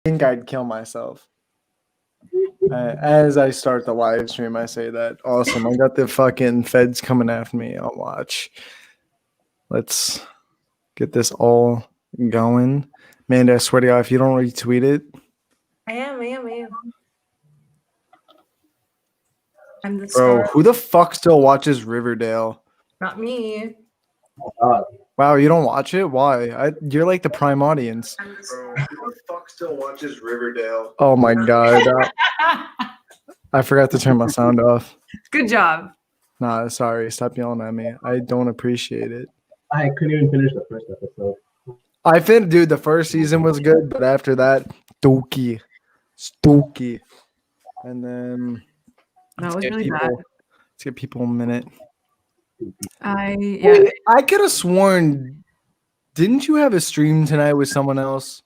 think I'd kill myself. As I start the live stream, I say that. Awesome. I got the fucking feds coming after me. I'll watch. Let's get this all going. Amanda, I swear to God, if you don't retweet it. I am. I'm the Bro, star. who the fuck still watches Riverdale? Not me. Wow, you don't watch it? Why? You're like the prime audience. Bro, who the fuck still watches Riverdale? Oh my God. I forgot to turn my sound off. Good job. Nah, sorry. Stop yelling at me. I don't appreciate it. I couldn't even finish the first episode. Dude, the first season was good, but after that, Stokey. And then That was really bad. Let's get people a minute. Yeah. I could have sworn, didn't you have a stream tonight with someone else?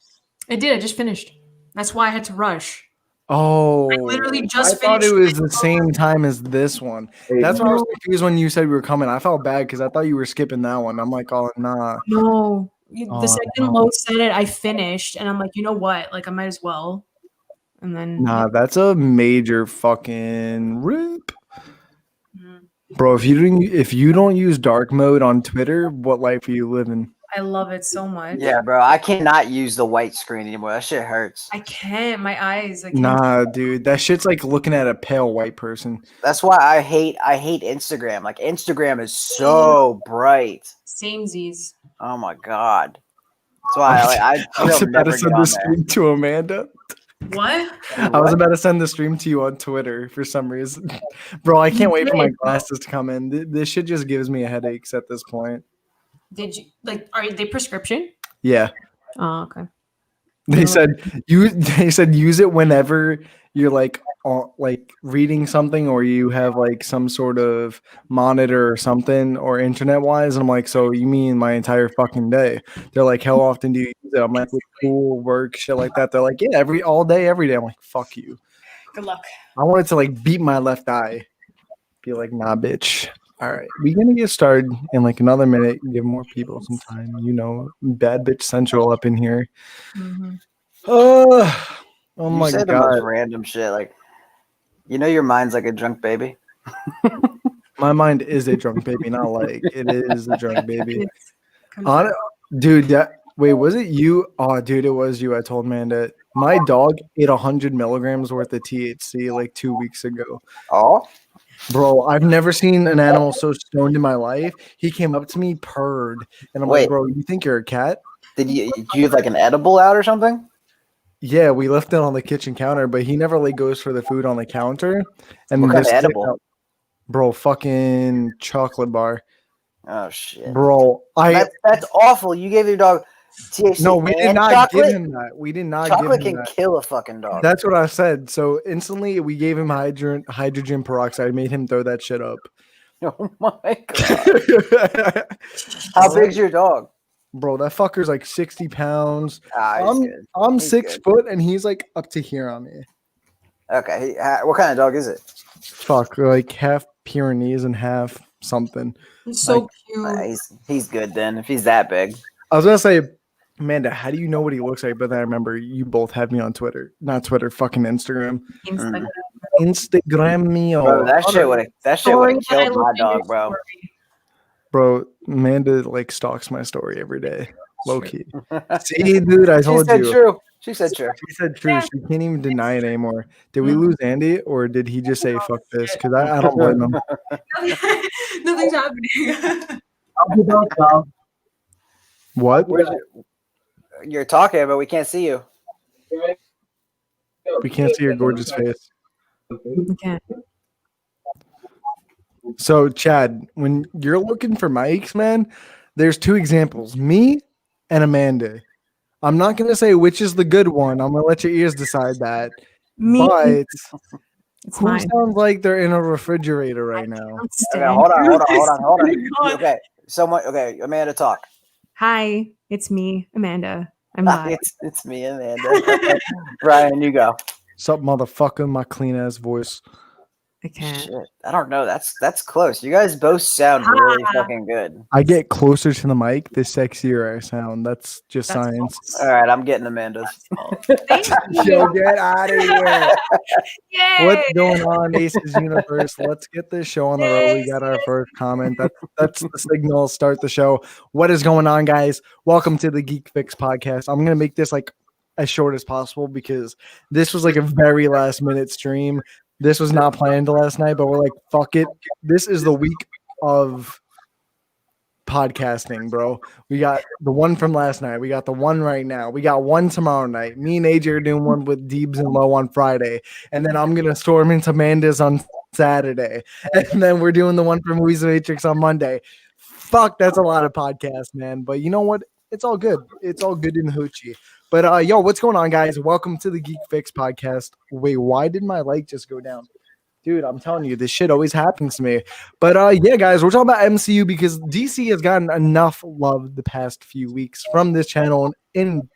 I did. I just finished. That's why I had to rush. Oh, I literally just I thought it finished was the same time as this one. That's why I was confused when you said we were coming. I felt bad because I thought you were skipping that one. I'm like, oh, nah. No. Oh, The second Lo said it, I finished, and I'm like, you know what? Like, I might as well. And then Nah, that's a major fucking rip. Mhm. Bro, if you don't use dark mode on Twitter, what life are you living? I love it so much. Yeah, bro. I cannot use the white screen anymore. That shit hurts. I can't. My eyes. I can't. Nah, dude, that shit's like looking at a pale white person. That's why I hate Instagram. Like Instagram is so bright. Same Z's. Oh my God. That's why I was about to send the stream to Amanda. What? I was about to send the stream to you on Twitter for some reason. Bro, I can't wait for my glasses to come in. This shit just gives me a headache at this point. Did you are they prescription? Yeah. Oh, okay. They said use it whenever you're like reading something or you have like some sort of monitor or something or internet wise. And I'm like, so you mean my entire fucking day? They're like, how often do you use it? I'm like, with school, work, shit like that. They're like, yeah, all day, every day. I'm like, fuck you. Good luck. I wanted to like beat my left eye. Be like, nah, bitch. All right, we're gonna get started in like another minute. Give more people some time. You know, bad bitch central up in here. Mm-hmm. Oh my said God. The most random shit. Like, you know, your mind's like a drunk baby. My mind is a drunk baby, not like it is a drunk baby. Confirmed. Dude, wait, was it you? Oh, dude, it was you. I told Amanda. My dog ate 100 milligrams worth of THC like 2 weeks ago. Oh, bro, I've never seen an animal so stoned in my life. He came up to me, purred, and I'm like, bro, you think you're a cat? Did you have like an edible out or something? Yeah, we left it on the kitchen counter, but he never like goes for the food on the counter. And what kind of edible? Bro, fucking chocolate bar. Oh shit, bro! That's awful. You gave your dog THC. No, we did not chocolate? give him that. We did not. Chocolate give him can that. kill a fucking dog. That's what I said. So instantly, we gave him hydrogen peroxide. Made him throw that shit up. Oh my God! How big's your dog? Bro, that fucker's like 60 pounds. I'm He's 6 good. foot, and he's like up to here on me. Okay, what kind of dog is it? Fuck, like half Pyrenees and half something. He's so cute. He's good then. If he's that big. I was gonna say, Amanda, how do you know what he looks like? But then I remember you both have me on Twitter, not Twitter, fucking Instagram. Instagram me. Bro, that shit would have killed my dog, bro. Bro, Amanda like stalks my story every day, low key. See, dude, I told you. True. She said true. She said true. She can't even deny it anymore. Did we lose Andy, or did he just say "fuck this"? Because I don't blame him. Nothing's happening. I'll be back, dog. What? You're talking, but we can't see you. We can't see your gorgeous face. Okay. So, Chad, when you're looking for mics, man, there's two examples: me and Amanda. I'm not gonna say which is the good one. I'm gonna let your ears decide that. Me. But It's who mine. sounds like they're in a refrigerator right now? Okay, hold on. Okay, Okay, Amanda, talk. Hi, it's me, Amanda. I'm live. It's me, Amanda. Ryan, you go. Sup, motherfucker? My clean ass voice. I can't. Shit, I don't know. That's close. You guys both sound really fucking good. I get closer to the mic, the sexier I sound. That's just That's science. false. All right, I'm getting Amanda's. Thank Yo, you. get out of here. Yay. What's going on, Aces Universe? Let's get this show on the road. We got our first comment. That's the signal. Start the show. What is going on, guys? Welcome to the Geek Fix podcast. I'm gonna make this like as short as possible because this was like a very last minute stream. This was not planned last night, but we're like, fuck it. This is the week of podcasting, bro. We got the one from last night. We got the one right now. We got one tomorrow night. Me and AJ are doing one with Deebs and Low on Friday. And then I'm going to storm into Amanda's on Saturday. And then we're doing the one for Movies of Matrix on Monday. Fuck, that's a lot of podcasts, man. But you know what? It's all good. It's all good in the hoochie. But yo, what's going on, guys? Welcome to the Geek Fix podcast. Wait, why did my light just go down? Dude, I'm telling you, this shit always happens to me. But yeah, guys, we're talking about MCU because DC has gotten enough love the past few weeks from this channel and in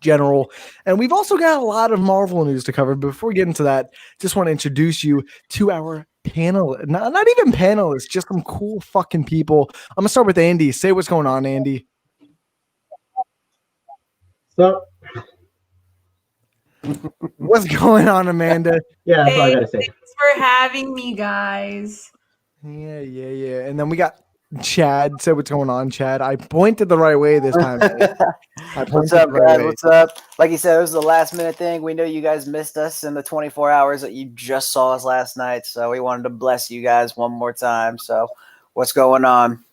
general. And we've also got a lot of Marvel news to cover. But before we get into that, just want to introduce you to our panel. Not even panelists, just some cool fucking people. I'm going to start with Andy. Say what's going on, Andy. So, What's going on, Amanda? yeah, that's all I Hey, gotta say. thanks for having me, guys. Yeah. And then we got Chad. Say what's going on, Chad. I pointed the right way this time. What's up, guys? What's up? Like you said, it was the last minute thing. We know you guys missed us in the 24 hours that you just saw us last night. So we wanted to bless you guys one more time. So what's going on?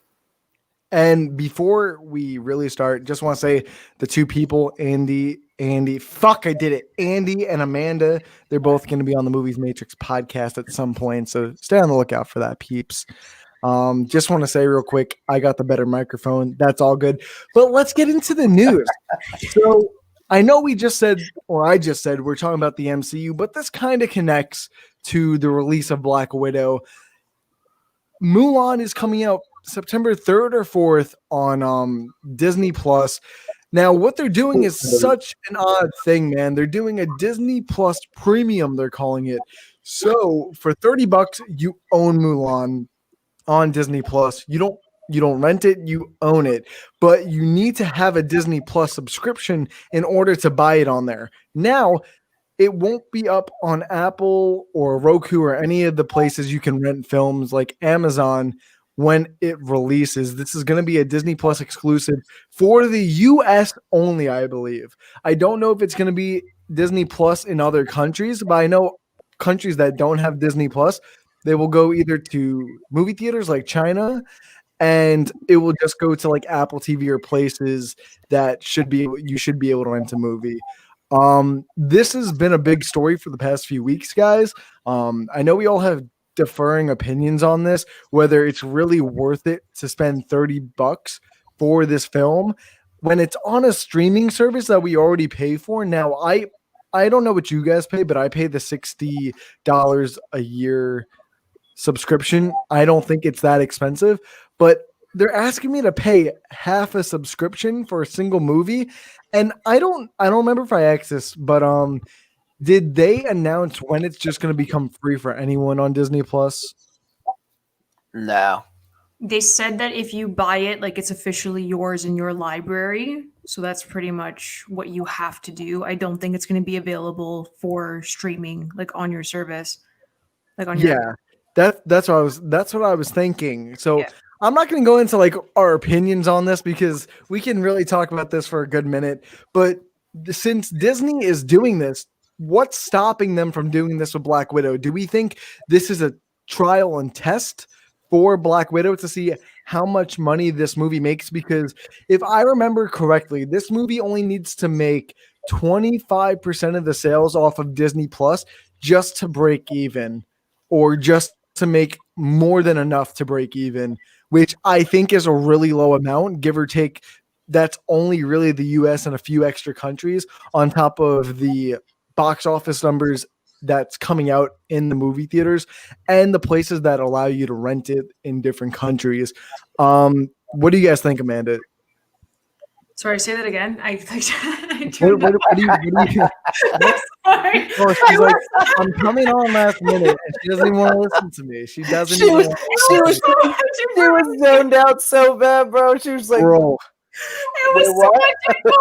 And before we really start, just want to say the two people, Andy, fuck, I did it. Andy and Amanda, they're both going to be on the Movies Matrix podcast at some point. So stay on the lookout for that, peeps. Just want to say real quick, I got the better microphone. That's all good. But let's get into the news. So I know we just said, or I just said, we're talking about the MCU, but this kind of connects to the release of Black Widow. Mulan is coming out September 3rd or 4th on Disney Plus. Now, what they're doing is such an odd thing, man. They're doing a Disney Plus Premium, they're calling it. So for $30, you own Mulan on Disney Plus. You don't rent it, you own it. But you need to have a Disney Plus subscription in order to buy it on there. Now, it won't be up on Apple or Roku or any of the places you can rent films like Amazon when it releases. This is going to be a Disney Plus exclusive for the US only, I believe. I don't know if it's going to be Disney Plus in other countries, but I know countries that don't have Disney Plus, they will go either to movie theaters like China, and it will just go to like Apple TV or places that you should be able to rent a movie. This has been a big story for the past few weeks, guys. I know we all have differing opinions on this, whether it's really worth it to spend $30 for this film when it's on a streaming service that we already pay for. Now, I don't know what you guys pay, but I pay the $60 a year subscription. I don't think it's that expensive, but they're asking me to pay half a subscription for a single movie. And I don't remember if I asked this, but did they announce when it's just going to become free for anyone on Disney Plus? No. They said that if you buy it, like it's officially yours in your library. So that's pretty much what you have to do. I don't think it's going to be available for streaming, like on your service, like on your. That's what I was thinking. So Yeah. I'm not going to go into like our opinions on this because we can really talk about this for a good minute. But since Disney is doing this, what's stopping them from doing this with Black Widow? Do we think this is a trial and test for Black Widow to see how much money this movie makes? Because if I remember correctly, this movie only needs to make 25% of the sales off of Disney Plus just to break even, or just to make more than enough to break even, which I think is a really low amount, give or take. That's only really the US and a few extra countries on top of the box office numbers that's coming out in the movie theaters and the places that allow you to rent it in different countries. What do you guys think, Amanda? Sorry, say that again. I What do you Sorry. Oh, she's like, I'm coming on last minute, and she doesn't even want to listen to me. She doesn't She even was, want she was, she was zoned out so bad, bro. She was like, Bro, It was Wait, too what? much info.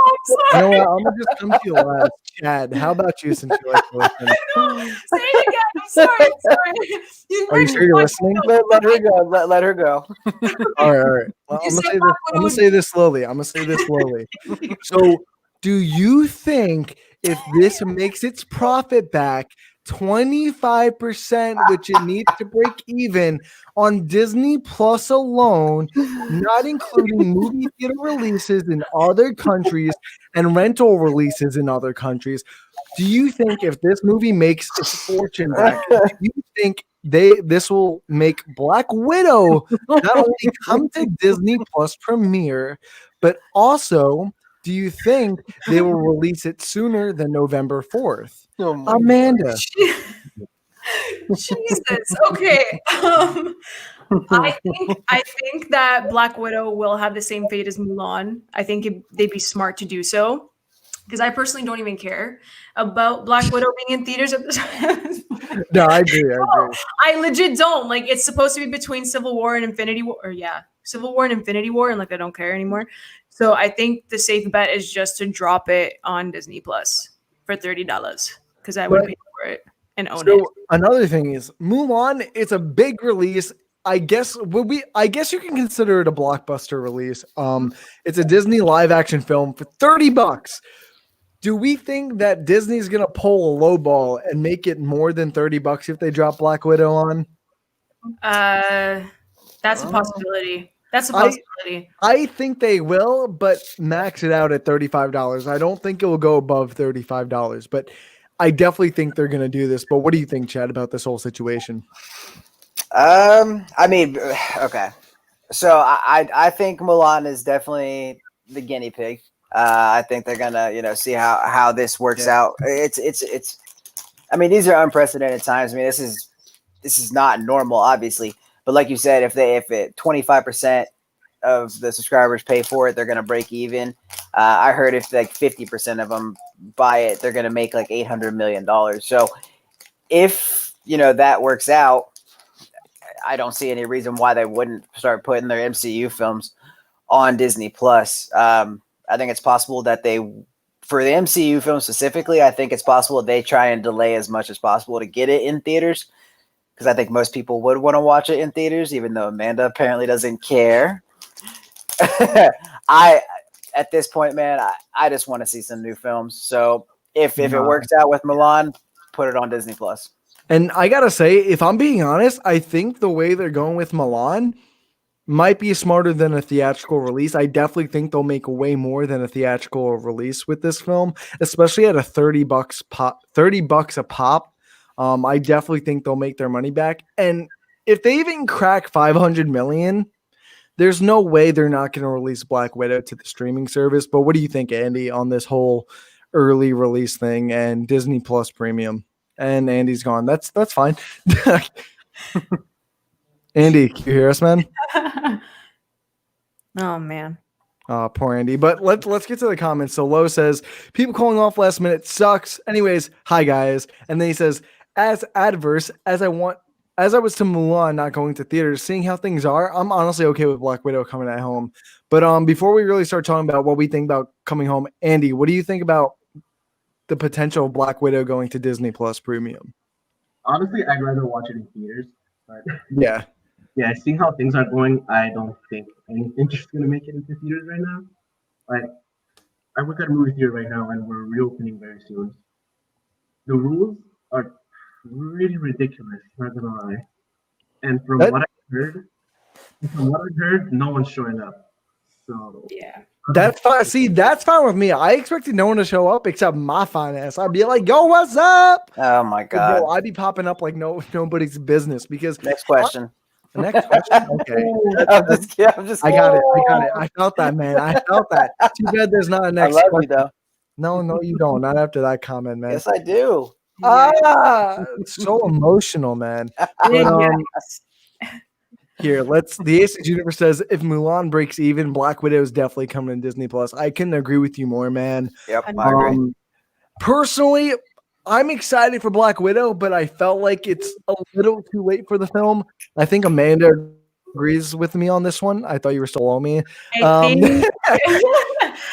I'm you know sorry. what? I'm gonna just come to you last. Chad, how about you since you like to listen? No, say it again. I'm sorry. I'm sorry. You Are you sure you're listening? let her go. Let her go. All right. Well, You I'm said gonna say this slowly. So, do you think if this makes its profit back 25%, which it needs to break even on Disney Plus alone, not including movie theater releases in other countries and rental releases in other countries, do you think if this movie makes its fortune back, do you think this will make Black Widow not only come to Disney Plus premiere, but also do you think they will release it sooner than November 4th? Oh my Amanda. Jesus. Okay. I think that Black Widow will have the same fate as Mulan. I think they'd be smart to do so because I personally don't even care about Black Widow being in theaters at the time. No, I agree. I legit don't. Like, it's supposed to be between Civil War and Infinity War, or Civil War and Infinity War, and like I don't care anymore. So I think the safe bet is just to drop it on Disney Plus for $30 because I would But- pay for it and own So it. another thing is Mulan, it's a big release. I guess you can consider it a blockbuster release. It's a Disney live action film for $30. Do we think that Disney's gonna pull a low ball and make it more than $30 if they drop Black Widow on? That's a possibility. That's a possibility. I think they will, but max it out at $35. I don't think it will go above $35, but I definitely think they're gonna do this. But what do you think, Chad, about this whole situation? I mean, okay. So I think Mulan is definitely the guinea pig. I think they're gonna, see how this works out. It's. I mean, these are unprecedented times. I mean, this is not normal, obviously. But like you said, if 25% of the subscribers pay for it, they're gonna break even. I heard if like 50% of them buy it, they're gonna make like $800 million. So if that works out, I don't see any reason why they wouldn't start putting their MCU films on Disney Plus. I think it's possible that for the MCU film specifically, I think it's possible they try and delay as much as possible to get it in theaters because I think most people would want to watch it in theaters, even though Amanda apparently doesn't care. At this point, man, I just want to see some new films. So if it works out with Mulan, put it on Disney Plus. And I gotta say, if I'm being honest, I think the way they're going with Milan might be smarter than a theatrical release. I definitely think they'll make way more than a theatrical release with this film, especially at a $30 a pop. I definitely think they'll make their money back. And if they even crack 500 million, there's no way they're not going to release Black Widow to the streaming service. But what do you think, Andy, on this whole early release thing and Disney Plus Premium? And Andy's gone. That's fine. Andy, can you hear us, man? Oh man. Poor Andy. But let's get to the comments. So Lo says, people calling off last minute sucks. Anyways, hi guys. And then he says, as adverse as I was to Mulan not going to theaters, seeing how things are, I'm honestly okay with Black Widow coming at home. But before we really start talking about what we think about coming home, Andy, what do you think about the potential of Black Widow going to Disney Plus Premium? Honestly, I'd rather watch it in theaters. But Yeah, seeing how things are going, I don't think anything's just gonna make it into theaters right now. Like, I work at a movie theater right now, and we're reopening very soon. The rules are really ridiculous, not gonna lie. And from what I heard, no one's showing up. So Yeah. that's fine. See, that's fine with me. I expected no one to show up except my fine ass. I'd be like, "Yo, what's up?" Oh my God! Yo, I'd be popping up like nobody's business because Next question. the next question. Okay, I'm just I got it. I felt that, man. I felt that. Too bad there's not a I next love question. you though. No, you don't. Not after that comment, man. Yes, I do. It's so emotional, man. But, Yes. Here, the Ace Universe says if Mulan breaks even, Black Widow is definitely coming to Disney Plus. I couldn't agree with you more, man. Yep, I agree. Personally, I'm excited for Black Widow, but I felt like it's a little too late for the film. I think Amanda agrees with me on this one. I thought you were still on me. I think,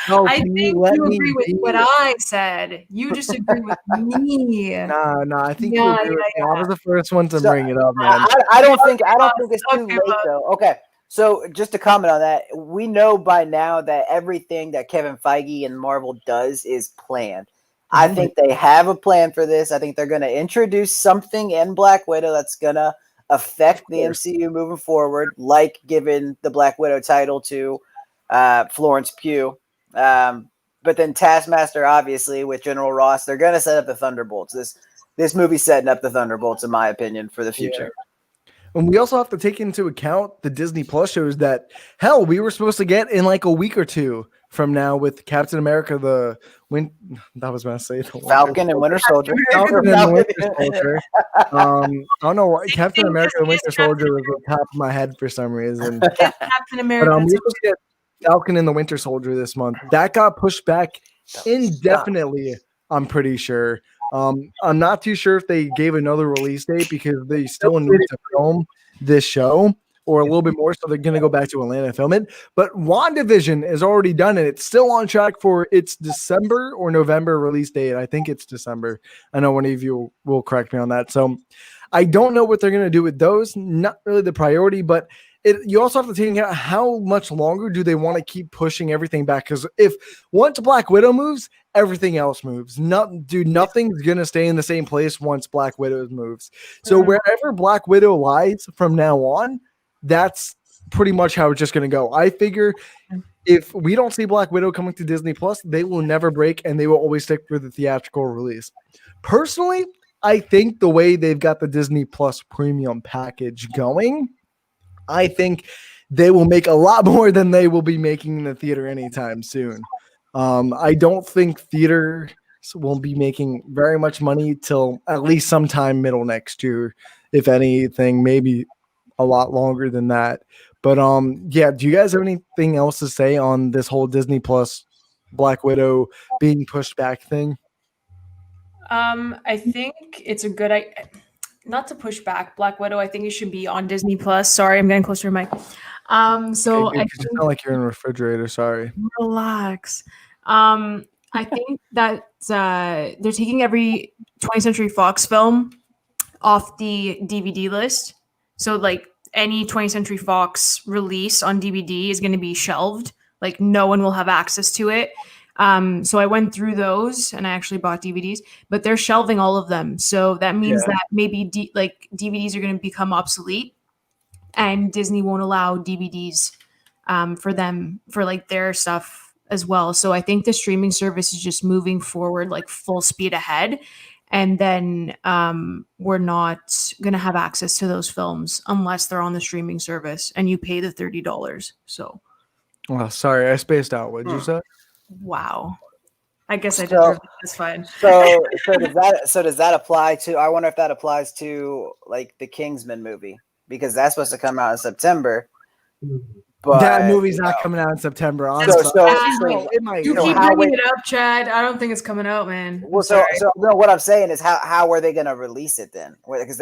No, I can think let you me agree with be? what I said. You just agree with me. Nah, I think Yeah, you agree with me. I was the first one to So, bring it up, man. I don't think it's too Okay, late bud. though. Okay, so just to comment on that, we know by now that everything that Kevin Feige and Marvel does is planned. I Mhm. think they have a plan for this. I think they're going to introduce something in Black Widow that's going to affect the MCU moving forward, like giving the Black Widow title to Florence Pugh. But then Taskmaster, obviously, with General Ross, they're going to set up the Thunderbolts. This movie's setting up the Thunderbolts, in my opinion, for the future. And we also have to take into account the Disney Plus shows that, hell, we were supposed to get in like a week or two from now with Captain America, that was going to say the Falcon and Winter Soldier. Falcon and the Winter Soldier. I don't know why Captain thing America and is Winter Captain Soldier was on top of my head for some reason. Captain But America. we supposed to get Falcon and the Winter Soldier this month. That got pushed back indefinitely, I'm pretty sure. I'm not too sure if they gave another release date because they still need to film this show or a little bit more, so they're going to go back to Atlanta and film it. But WandaVision is already done, and it's still on track for its December or November release date. I think it's December. I know one of you will correct me on that. So I don't know what they're going to do with those. Not really the priority, but you also have to take into account how much longer do they want to keep pushing everything back? Because if once Black Widow moves, everything else moves. Nothing's gonna stay in the same place once Black Widow moves. So wherever Black Widow lies from now on, that's pretty much how it's just gonna go. I figure if we don't see Black Widow coming to Disney Plus, they will never break and they will always stick with the theatrical release. Personally, I think the way they've got the Disney Plus premium package going, I think they will make a lot more than they will be making in the theater anytime soon. I don't think theaters will be making very much money till at least sometime middle next year, if anything, maybe a lot longer than that. But yeah, do you guys have anything else to say on this whole Disney Plus Black Widow being pushed back thing? I think it's a good idea. Not to push back Black Widow. I think it should be on Disney Plus. Sorry, I'm getting closer to my mic. So Hey, dude, you sound like you're in a refrigerator. Sorry. Relax. I think that they're taking every 20th Century Fox film off the DVD list. So like any 20th Century Fox release on DVD is going to be shelved. Like no one will have access to it. So I went through those and I actually bought DVDs, but they're shelving all of them. So that means that maybe DVDs are going to become obsolete and Disney won't allow DVDs for them for like their stuff as well. So I think the streaming service is just moving forward like full speed ahead. And then we're not going to have access to those films unless they're on the streaming service and you pay the $30. So. Well, sorry, I spaced out. What did you say? Wow. I guess I deserve it. That's fine. So does that apply to? I wonder if that applies to like the Kingsman movie because that's supposed to come out in September. But that movie's not coming out in September. It might. You keep bringing it up, Chad. I don't think it's coming out, man. Well, so no, what I'm saying is how are they going to release it then? Because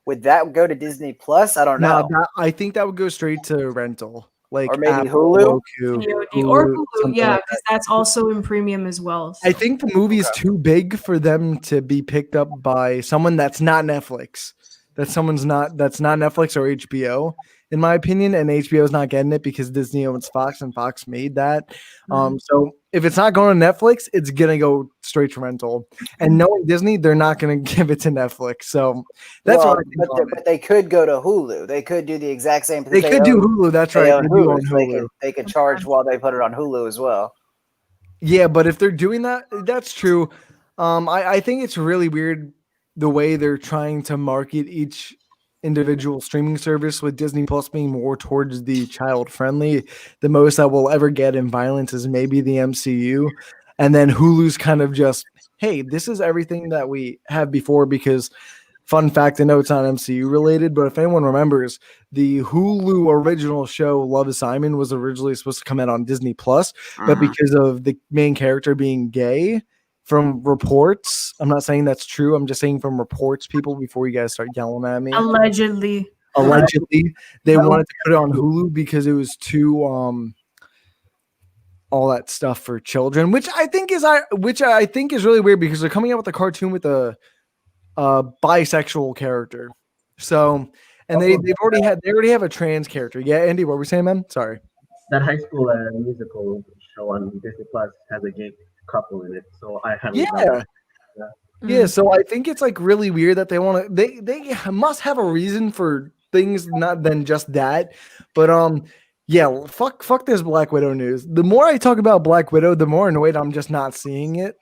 would that go to Disney Plus? I don't know. I think that would go straight to rental. Like or maybe Apple, Hulu? Hulu, or Hulu, yeah, because that's also in premium as well. So. I think the movie is too big for them to be picked up by someone that's not Netflix. That's not Netflix or HBO, in my opinion, and HBO is not getting it because Disney owns Fox and Fox made that. So if it's not going to Netflix, it's gonna go straight to rental. And knowing Disney, they're not gonna give it to Netflix. So that's what I think. But they could go to Hulu. They could do the exact same thing. They could do Hulu. That's right. They could charge while they put it on Hulu as well. Yeah, but if they're doing that, that's true. I think it's really weird the way they're trying to market each individual streaming service, with Disney Plus being more towards the child friendly. The most that we'll ever get in violence is maybe the MCU. And then Hulu's kind of just, hey, this is everything that we have before, because fun fact, I know it's not MCU related, but if anyone remembers, the Hulu original show Love is Simon was originally supposed to come out on Disney Plus, but because of the main character being gay, from reports, I'm not saying that's true. I'm just saying from reports, people, before you guys start yelling at me. Allegedly, they wanted to put it on Hulu because it was too all that stuff for children, which I think is really weird because they're coming out with a cartoon with a bisexual character. So, and they already have a trans character. Yeah, Andy, what were we saying, man? Sorry. That High School Musical show on Disney Plus has a gay couple in it, so I haven't. Yeah. So I think it's like really weird that they want to. They must have a reason for things, not than just that. But yeah, fuck this Black Widow news. The more I talk about Black Widow, the more annoyed I'm just not seeing it.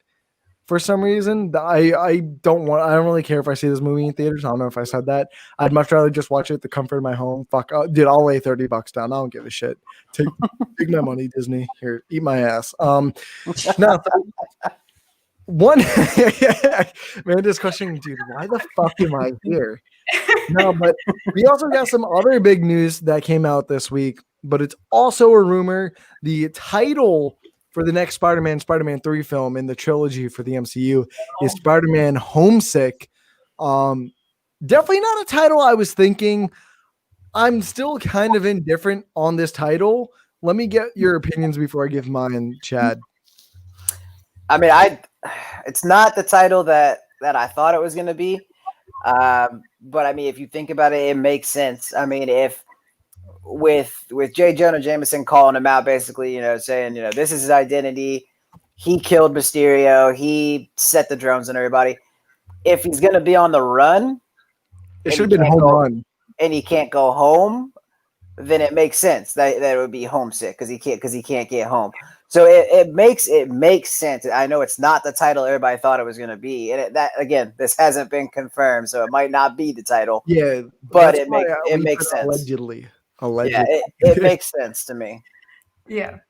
For some reason, I don't really care if I see this movie in theaters. I don't know if I said that. I'd much rather just watch it at the comfort of my home. Fuck, dude, I'll lay $30 down. I don't give a shit. Take my money, Disney. Here, eat my ass. No, one man, this question, dude, why the fuck am I here? No, but we also got some other big news that came out this week, but it's also a rumor. The title for the next Spider-Man 3 film in the trilogy for the MCU is Spider-Man Homesick. Definitely not a title I was thinking. I'm still kind of indifferent on this title. Let me get your opinions before I give mine, Chad. I mean, it's not the title that I thought it was going to be. But I mean, if you think about it, it makes sense. I mean, if with J. Jonah Jameson calling him out, basically, saying, this is his identity. He killed Mysterio. He set the drones on everybody. If he's going to be on the run, it should have been home run, and he can't go home, then it makes sense that it would be homesick because he can't get home. So it makes sense. I know it's not the title everybody thought it was going to be, and this hasn't been confirmed, so it might not be the title. Yeah, but it makes sense. Allegedly. Yeah, it makes sense to me. Yeah,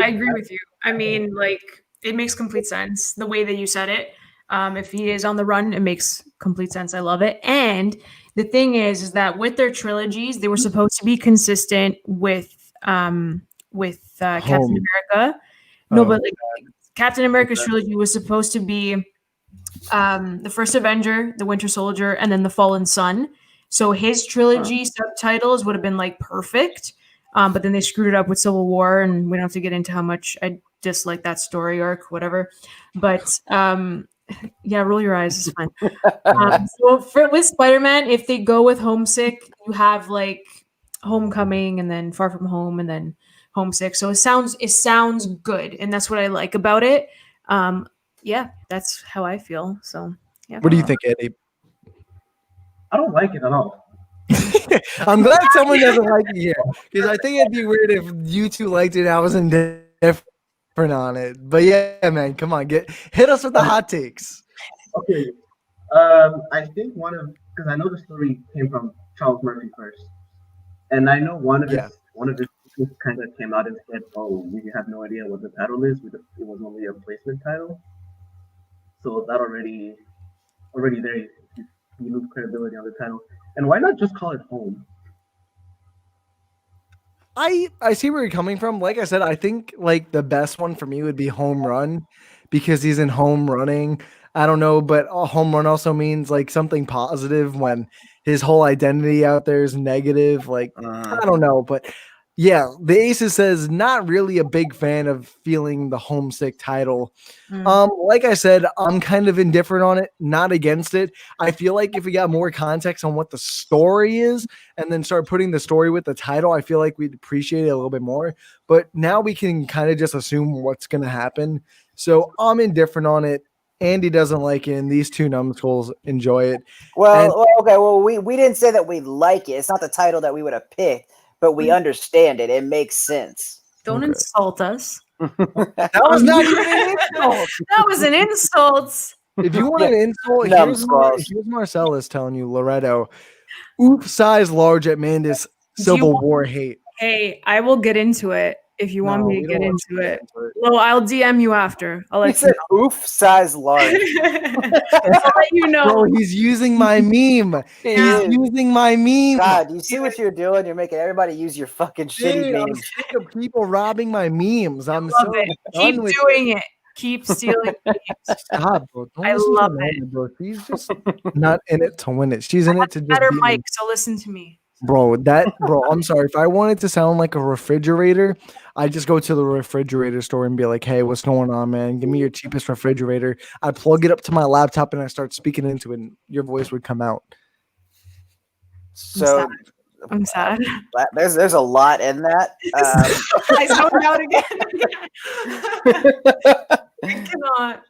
I agree with you. I mean, like, it makes complete sense the way that you said it. If he is on the run, it makes complete sense. I love it. And the thing is that with their trilogies, they were supposed to be consistent with Captain America. No, but like Captain America's trilogy was supposed to be the First Avenger, the Winter Soldier, and then the Fallen Sun. So his trilogy subtitles would have been like perfect, but then they screwed it up with Civil War, and we don't have to get into how much I dislike that story arc, whatever. But yeah, roll your eyes, it's fine. So with Spider-Man, if they go with Homesick, you have like Homecoming, and then Far From Home, and then Homesick. So it sounds good, and that's what I like about it. Yeah, that's how I feel. So yeah. What do you think, Eddie? I don't like it at all. I'm glad someone doesn't like it here, because I think it'd be weird if you two liked it and I was indifferent on it. But yeah, man, come on, hit us with the hot takes. Okay, I think because I know the story came from Charles Murphy first, and I know one of his kind of came out and said, "Oh, we have no idea what the title is. It was only a placement title." So that already there. You lose credibility on the title. And why not just call it Home? I see where you're coming from. Like I said, I think like the best one for me would be Home Run, because he's in home running. I don't know, but a home run also means like something positive when his whole identity out there is negative. Like, I don't know, but yeah, the Aces says not really a big fan of feeling the Homesick title. Like I said, I'm kind of indifferent on it, not against it. I feel like if we got more context on what the story is and then start putting the story with the title, I feel like we'd appreciate it a little bit more. But now we can kind of just assume what's going to happen. So I'm indifferent on it. Andy doesn't like it, and these two numbskulls enjoy it. Okay. Well, we didn't say that we like it. It's not the title that we would have picked, but we understand it. It makes sense. Don't insult us. That was not even an insult. That was an insult. If you want an insult, here's Marcellus telling you, Loretto, oof size large at Mandis Civil War hate. Hey, I will get into it. if you want me we to don't get want into you to it. get into it. Well, I'll DM you after. I'll He let you said oof size large. know. I'll let you know. Bro, he's using my meme. He He's is. using my meme. God, you see what you're doing? You're making everybody use your fucking shitty Dude, I'm memes. sick of people robbing my memes. I'm Love so it. done Keep with doing it. Keep stealing memes. Stop, bro. Don't I listen to love Amanda, bro. She's just not in it to win it. She's in it to just Better beat me. mic, so listen to me. Bro, I'm sorry. If I wanted to sound like a refrigerator, I just go to the refrigerator store and be like, hey, what's going on, man? Give me your cheapest refrigerator. I plug it up to my laptop and I start speaking into it, and your voice would come out. So I'm sad. there's a lot in that. I zoned out again. I cannot.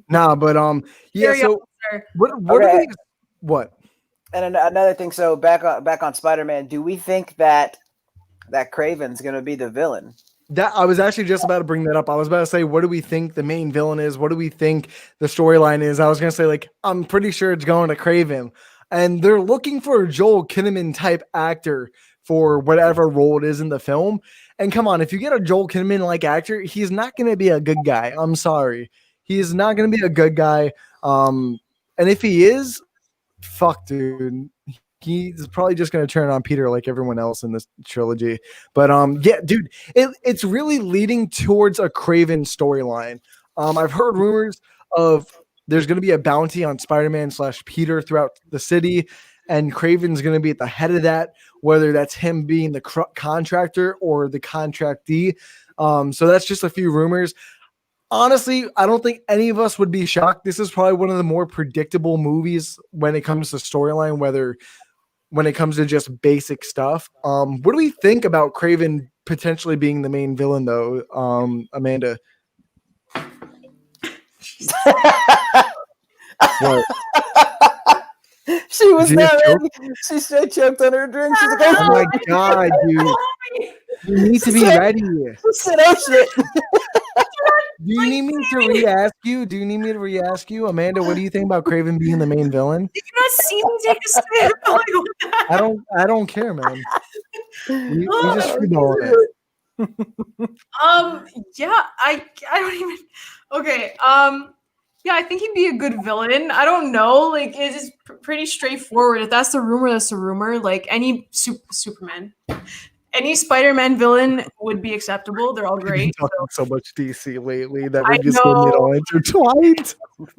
Nah, but yeah, Carry so on, sir. what Okay. are we what? And another thing. So back on Spider-Man. Do we think that Kraven's gonna be the villain? That I was actually just about to bring that up. I was about to say, what do we think the main villain is? What do we think the storyline is? I was gonna say, like, I'm pretty sure it's going to Kraven, and they're looking for a Joel Kinnaman type actor for whatever role it is in the film. And come on, if you get a Joel Kinnaman like actor, he's not gonna be a good guy. I'm sorry, he's not gonna be a good guy. And if he is, fuck, dude. He's probably just going to turn on Peter like everyone else in this trilogy. But yeah, dude, it's really leading towards a Kraven storyline. I've heard rumors of there's going to be a bounty on Spider-Man / Peter throughout the city, and Kraven's going to be at the head of that, whether that's him being the contractor or the contractee. So that's just a few rumors. Honestly, I don't think any of us would be shocked. This is probably one of the more predictable movies when it comes to storyline, when it comes to just basic stuff. What do we think about Kraven potentially being the main villain, though, Amanda? What? She was Did you not choke? ready. She straight choked on her drink. She's like, Oh my god, dude! You need to be ready. she said, oh shit. Do you need me to re-ask you? Do you need me to re-ask you, Amanda? What do you think about Kraven being the main villain? Did you not see me take a sip? Like, what the I don't care, man. We just Oh, freeballing it. Yeah, I don't even. Okay. Yeah, I think he'd be a good villain. I don't know. Like, it's just pretty straightforward. If that's the rumor, that's the rumor. Like, any Superman, any Spider-Man villain would be acceptable. They're all We've been great. talking so much DC lately that I we're just getting it know. all intertwined.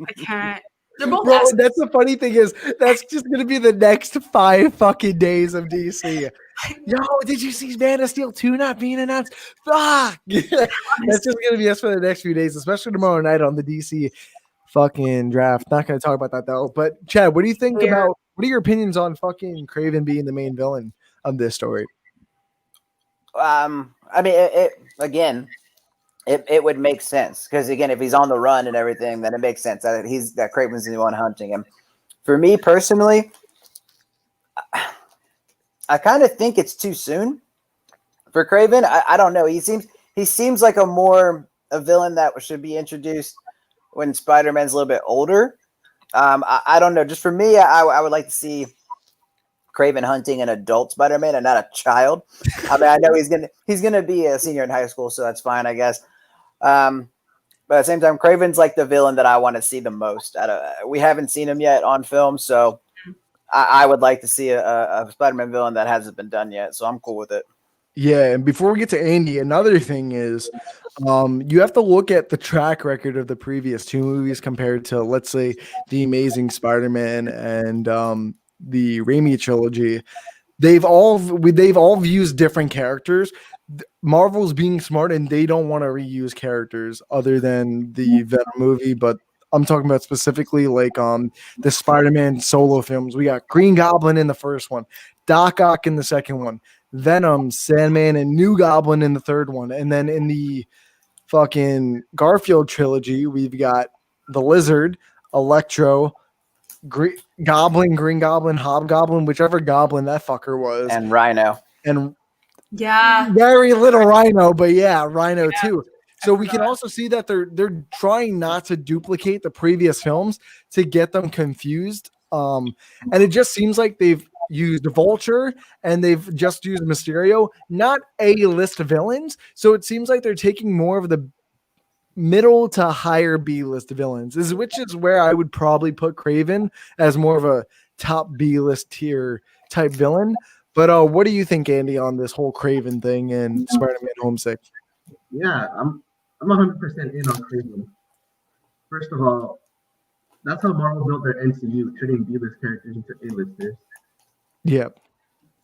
I can't. They're both Bro, assets. that's the funny thing is that's just gonna be the next 5 fucking days of DC. Yo, did you see Man of Steel 2 not being announced? Fuck! That's just gonna be us for the next few days, especially tomorrow night on the DC fucking draft. Not gonna talk about that though. But Chad, what do you think Weird. about? What are your opinions on fucking Kraven being the main villain of this story? I mean, it would make sense because again, if he's on the run and everything, then it makes sense that Kraven's the one hunting him. For me personally, I kind of think it's too soon for Kraven. I don't know. He seems like a villain that should be introduced when Spider-Man's a little bit older. I don't know. Just for me, I would like to see Kraven hunting an adult Spider-Man and not a child. I mean, I know he's gonna be a senior in high school, so that's fine, I guess. But at the same time, Kraven's like the villain that I want to see the most. We haven't seen him yet on film, so I would like to see a Spider-Man villain that hasn't been done yet. So I'm cool with it. Yeah, and before we get to Andy, another thing is you have to look at the track record of the previous 2 movies compared to, let's say, The Amazing Spider-Man and the Raimi trilogy. They've all used different characters. Marvel's being smart and they don't want to reuse characters other than the Venom movie, but I'm talking about specifically like the Spider-Man solo films. We got Green Goblin in the first one, Doc Ock in the second one, Venom, Sandman, and New Goblin in the third one. And then in the fucking Garfield trilogy, we've got the Lizard, Electro, Green Goblin, Hobgoblin, whichever goblin that fucker was. And Rhino. And Yeah. very little Rhino, but yeah, Rhino too. So we can also see that they're trying not to duplicate the previous films to get them confused. And it just seems like they've used Vulture and they've just used Mysterio, not A-list villains. So it seems like they're taking more of the middle to higher B-list villains, which is where I would probably put Kraven as more of a top B-list tier type villain. But what do you think, Andy, on this whole Kraven thing and Spider-Man Homesick? Yeah, I'm 100% in on Kraven. First of all, that's how Marvel built their MCU, turning B-list characters into A-listers. Yep.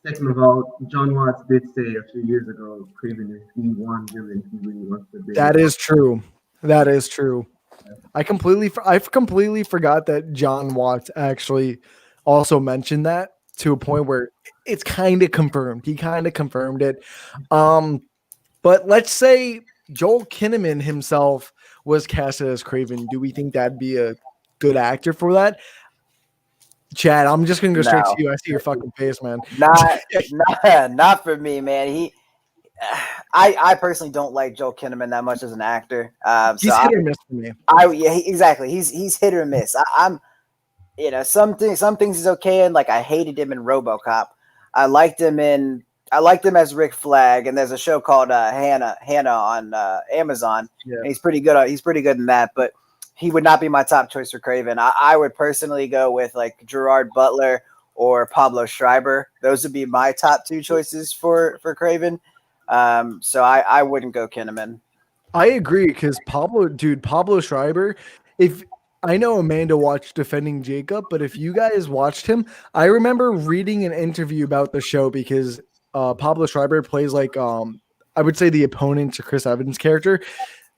Second of all, John Watts did say a few years ago, Kraven is the one villain he really wants to be. That is true. That is true. I completely forgot that John Watts actually also mentioned that to a point where it's kind of confirmed. He kind of confirmed it. But let's say Joel Kinnaman himself was casted as Kraven. Do we think that'd be a good actor for that? Chad, I'm just gonna go straight to you. I see your fucking face, man. Not for me, man. I personally don't like Joel Kinnaman that much as an actor. He's hit or miss for me. Exactly. He's hit or miss. I'm some things he's okay in. Like I hated him in RoboCop. I liked him as Rick Flag, and there's a show called Hannah on Amazon. Yeah. And he's pretty good. He's pretty good in that, but he would not be my top choice for Kraven. I would personally go with like Gerard Butler or Pablo Schreiber. Those would be my top two choices for Kraven. So I wouldn't go Kinnaman. I agree because Pablo Schreiber, if I know Amanda watched Defending Jacob, but if you guys watched him, I remember reading an interview about the show because Pablo Schreiber plays like I would say the opponent to Chris Evans' character.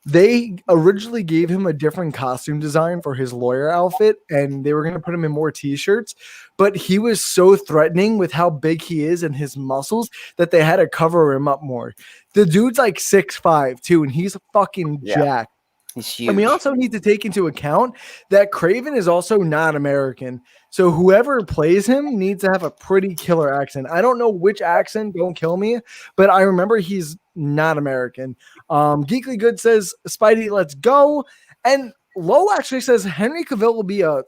They originally gave him a different costume design for his lawyer outfit, and they were going to put him in more t-shirts, but he was so threatening with how big he is and his muscles that they had to cover him up more. The dude's like 6'5" too, and he's fucking jacked. He's huge. And we also need to take into account that Kraven is also not American. So whoever plays him needs to have a pretty killer accent. I don't know which accent, don't kill me, but I remember he's not American. Geekly Good says, Spidey, let's go. And Low actually says Henry Cavill will be a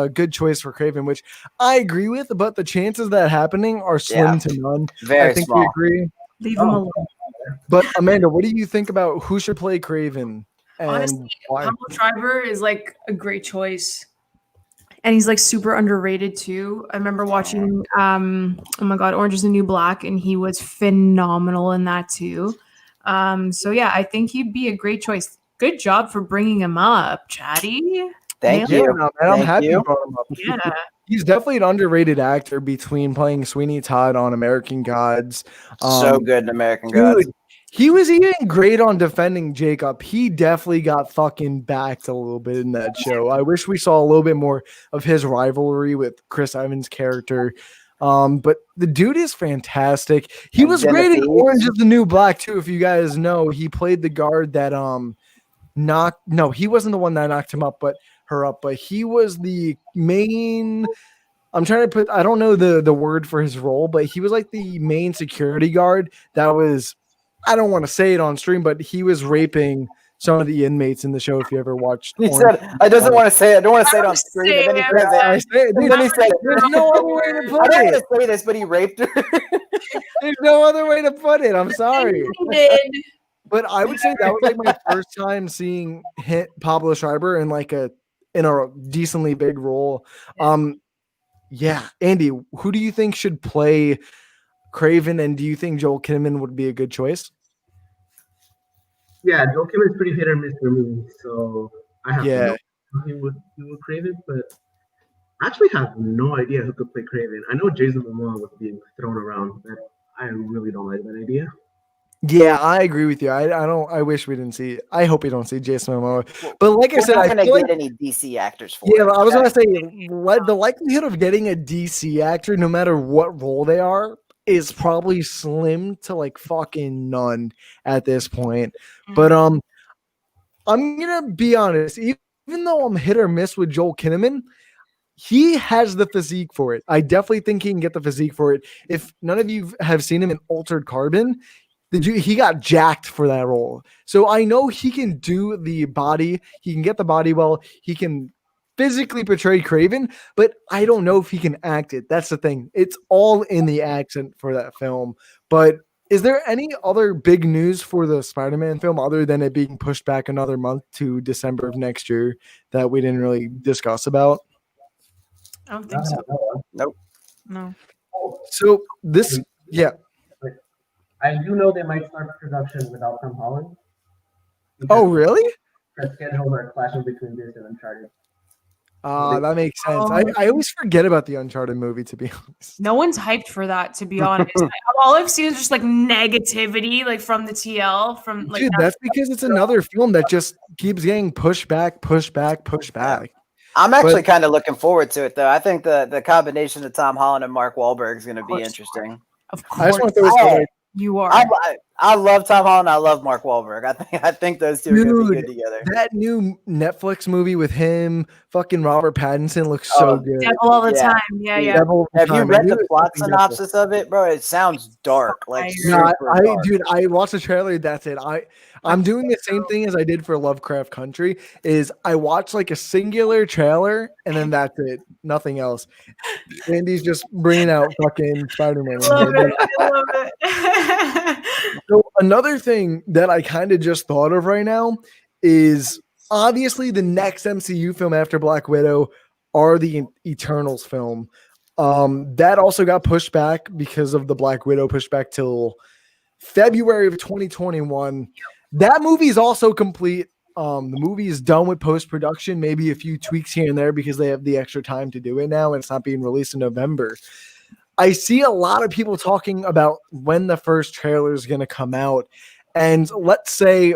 good choice for Kraven, which I agree with, but the chances of that happening are slim to none. Very I think small. we agree. Leave him alone. But Amanda, what do you think about who should play Kraven? And Honestly, why? Pablo Schreiber is like a great choice. And he's like super underrated too. I remember watching oh my god, Orange is the New Black, and he was phenomenal in that too. So yeah, I think he'd be a great choice. Good job for bringing him up, Chatty. Thank Yeah, you. no, man, I'm Thank happy you. you brought him up. Yeah. He's definitely an underrated actor between playing Sweeney Todd on American Gods. So good in American Gods. Dude, he was even great on Defending Jacob. He definitely got fucking backed a little bit in that show. I wish we saw a little bit more of his rivalry with Chris Evans' character. But the dude is fantastic. He And was great in Genevieve. Orange is the New Black too. If you guys know, he played the guard that he wasn't the one that knocked him up, but her up. But he was the main. I'm trying to put. I don't know the word for his role, but he was like the main security guard that was. I don't want to say it on stream, but he was raping some of the inmates in the show. If you ever watched, He Orange- said, I doesn't want to say it. I don't want to say it on screen. And then he says it. I say, And then he said, there's no other way to I put don't want it. to say this, but he raped her. There's no other way to put it. I'm sorry. He did. But I would say that was like my first time seeing Pablo Schreiber in a decently big role. Yeah, Andy, who do you think should play Kraven, and do you think Joel Kinnaman would be a good choice? Yeah, Joel Kimmer's pretty hit or miss for me, so I have Yeah. to know who would Kraven, but I actually have no idea who could play Kraven. I know Jason Momoa was being thrown around, but I really don't like that idea. Yeah, I agree with you. I wish we didn't see. I hope we don't see Jason Momoa. But like I We're said, not I going to feel get like, any DC actors for yeah, it. I was gonna say the likelihood of getting a DC actor, no matter what role they are, is probably slim to like fucking none at this point. But I'm gonna be honest. Even though I'm hit or miss with Joel Kinnaman, he has the physique for it. I definitely think he can get the physique for it. If none of you have seen him in Altered Carbon, he got jacked for that role. So I know he can do the body. He can get the body well. He can physically portray Craven, but I don't know if he can act it. That's the thing. It's all in the accent for that film. But is there any other big news for the Spider-Man film other than it being pushed back another month to December of next year that we didn't really discuss about? I don't think so. Nope. No. So this, yeah. I do know they might start production without Tom Holland. Oh, really? The schedules are clashing between this and Uncharted. That makes sense. I always forget about the Uncharted movie, to be honest. No one's hyped for that, to be honest. All I've seen is just like negativity, like from the TL. From like Dude, that's because it's another film that just keeps getting pushed back. I'm actually kind of looking forward to it, though. I think the combination of Tom Holland and Mark Wahlberg is going to be interesting. Of I just course, want to you are. I love Tom Holland. I love Mark Wahlberg. I think those two are going to be good together. That new Netflix movie with him, fucking Robert Pattinson, looks so good. Devil all the time. Yeah. Have you read the plot synopsis of it, bro? It sounds dark. Like, I watched the trailer. That's it. I'm doing the same thing as I did for Lovecraft Country. Is I watch like a singular trailer and then that's it. Nothing else. Andy's just bringing out fucking Spider-Man. I love it. So another thing that I kind of just thought of right now is obviously the next MCU film after Black Widow are the Eternals film. That also got pushed back because of the Black Widow pushback till February of 2021. That movie is also complete. The movie is done with post-production, maybe a few tweaks here and there because they have the extra time to do it now and it's not being released in November. I see a lot of people talking about when the first trailer is going to come out. And let's say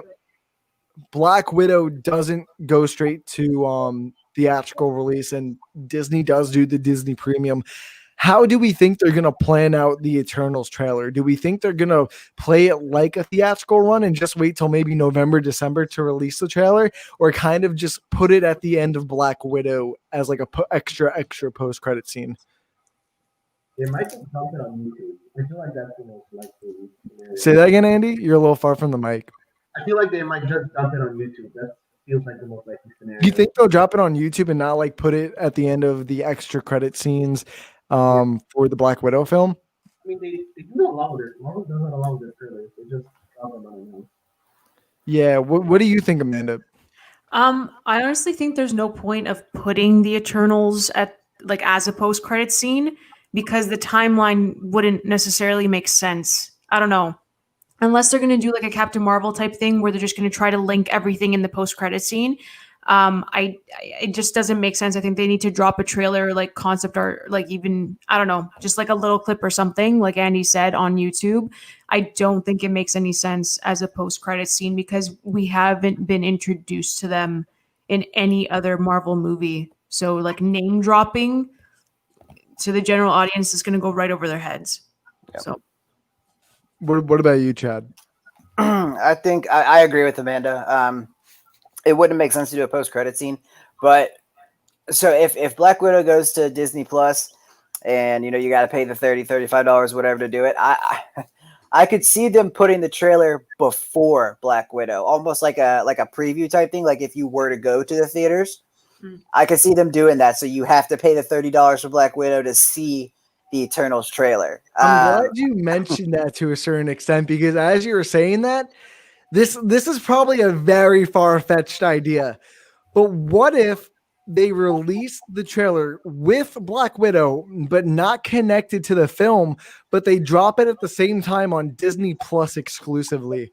Black Widow doesn't go straight to theatrical release and Disney does do the Disney Premium. How do we think they're going to plan out the Eternals trailer? Do we think they're going to play it like a theatrical run and just wait till maybe November, December to release the trailer, or kind of just put it at the end of Black Widow as like a extra post-credit scene? They might just dump it on YouTube. I feel like that's the most likely scenario. Say that again, Andy. You're a little far from the mic. I feel like they might just dump it on YouTube. That feels like the most likely scenario. Do you think they'll drop it on YouTube and not like put it at the end of the extra credit scenes for the Black Widow film? I mean, they do not allow this. Marvel doesn't allow this trailers. They just drop them on them. Yeah. What do you think, Amanda? I honestly think there's no point of putting the Eternals at like as a post-credit scene because the timeline wouldn't necessarily make sense. I don't know. Unless they're going to do like a Captain Marvel type thing where they're just going to try to link everything in the post-credit scene. It just doesn't make sense. I think they need to drop a trailer, like concept art, like even, I don't know, just like a little clip or something, like Andy said, on YouTube. I don't think it makes any sense as a post-credit scene because we haven't been introduced to them in any other Marvel movie. So like name dropping to the general audience is going to go right over their heads. Yep. So what about you, Chad? I think I agree with Amanda. It wouldn't make sense to do a post-credit scene, but so if Black Widow goes to Disney Plus and you got to pay the $35 whatever to do it, I could see them putting the trailer before Black Widow, almost like a preview type thing. Like if you were to go to the theaters, I could see them doing that. So you have to pay the $30 for Black Widow to see the Eternals trailer. I'm glad you mentioned that to a certain extent because as you were saying that, this is probably a very far-fetched idea. But what if they release the trailer with Black Widow, but not connected to the film, but they drop it at the same time on Disney Plus exclusively?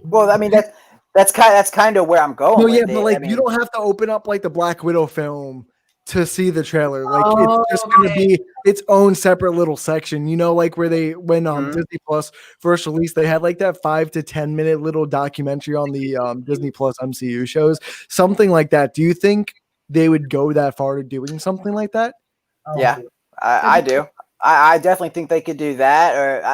Well, I mean that's kind of where I'm going. No, yeah, but like you don't have to open up like the Black Widow film to see the trailer. Like it's just going to be its own separate little section, like where they when Disney Plus first released, they had like that 5 to 10 minute little documentary on the Disney Plus MCU shows, something like that. Do you think they would go that far to doing something like that? Yeah, I do. I definitely think they could do that. Or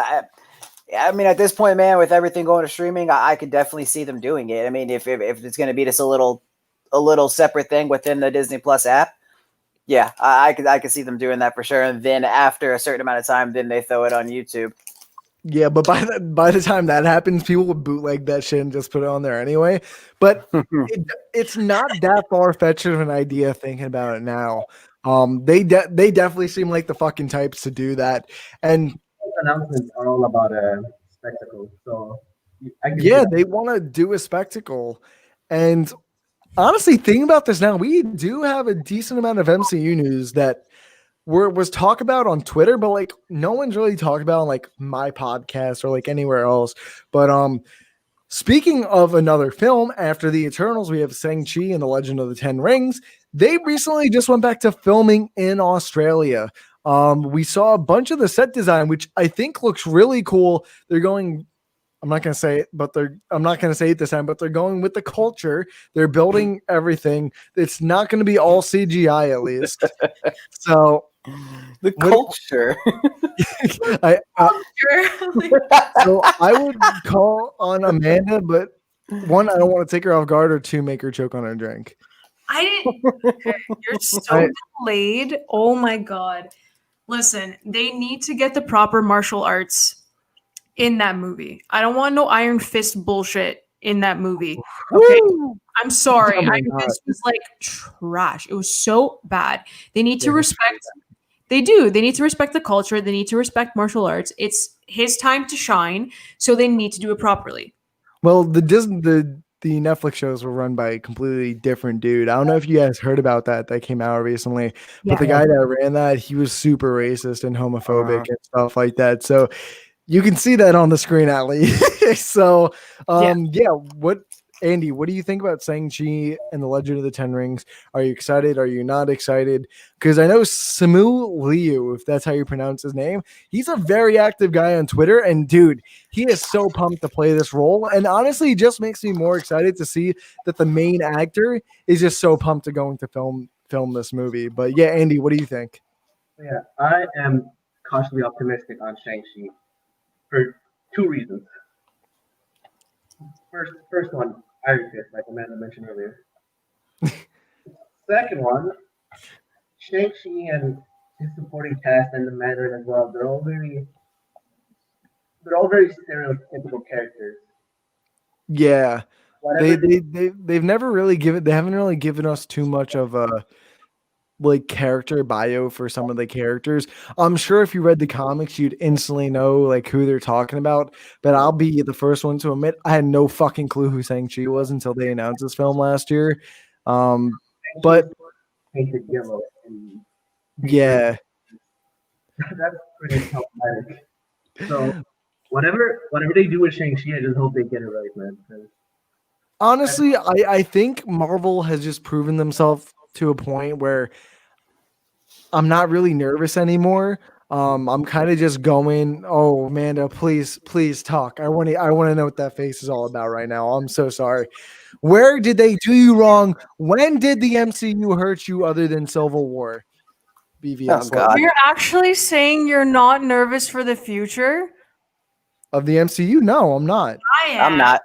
I mean, at this point, man, with everything going to streaming, I could definitely see them doing it. I mean, if it's going to be just a little separate thing within the Disney Plus app. Yeah, I could see them doing that for sure. And then after a certain amount of time, then they throw it on YouTube. Yeah, but by the time that happens, people would bootleg that shit and just put it on there anyway. But it's not that far fetched of an idea thinking about it now. They definitely seem like the fucking types to do that, and Those announcements are all about a spectacle. So I can yeah, they want to do a spectacle. And honestly, thinking about this now, we do have a decent amount of MCU news that was talked about on Twitter, but like no one's really talked about on like my podcast or like anywhere else. But speaking of another film, after the Eternals, we have Shang-Chi and the Legend of the Ten Rings. They recently just went back to filming in Australia. We saw a bunch of the set design, which I think looks really cool. They're going, I'm not going to say it, but I'm not going to say it this time, but they're going with the culture. They're building everything. It's not going to be all CGI at least. So The culture. So I would call on Amanda, but one, I don't want to take her off guard, or two, make her choke on her drink. You're so delayed. Oh my god. Listen, they need to get the proper martial arts in that movie. I don't want no Iron Fist bullshit in that movie. Okay. I'm sorry. Oh my Iron God. Fist was like trash. It was so bad. They need to respect. They do. They need to respect the culture. They need to respect martial arts. It's his time to shine, so they need to do it properly. Well, the Netflix shows were run by a completely different dude. I don't know if you guys heard about that came out recently, but the guy that ran that, he was super racist and homophobic and stuff like that. So you can see that on the screen at least. So Andy, what do you think about Shang-Chi and the Legend of the Ten Rings? Are you excited? Are you not excited? Because I know Simu Liu, if that's how you pronounce his name, he's a very active guy on Twitter. And dude, he is so pumped to play this role. And honestly, it just makes me more excited to see that the main actor is just so pumped to going to film this movie. But yeah, Andy, what do you think? Yeah, I am cautiously optimistic on Shang-Chi for two reasons. First one, Iron Fist, like Amanda mentioned earlier. Second one, Shang-Chi and his supporting cast and the Mandarin as well. They're all very stereotypical characters. Yeah. Whatever They've never really they haven't really given us too much of a like character bio for some of the characters. I'm sure if you read the comics, you'd instantly know like who they're talking about. But I'll be the first one to admit I had no fucking clue who Shang-Chi was until they announced this film last year. But painted yellow. And yeah, that's pretty problematic. So whatever they do with Shang-Chi, I just hope they get it right, man. honestly, I think Marvel has just proven themselves to a point where I'm not really nervous anymore. I'm kind of just going, oh, Amanda, please talk. I want to know what that face is all about right now. I'm so sorry. Where did they do you wrong? When did the MCU hurt you other than Civil War? BVS. Oh, God. You're actually saying you're not nervous for the future? Of the MCU? No, I'm not. I am. I'm not.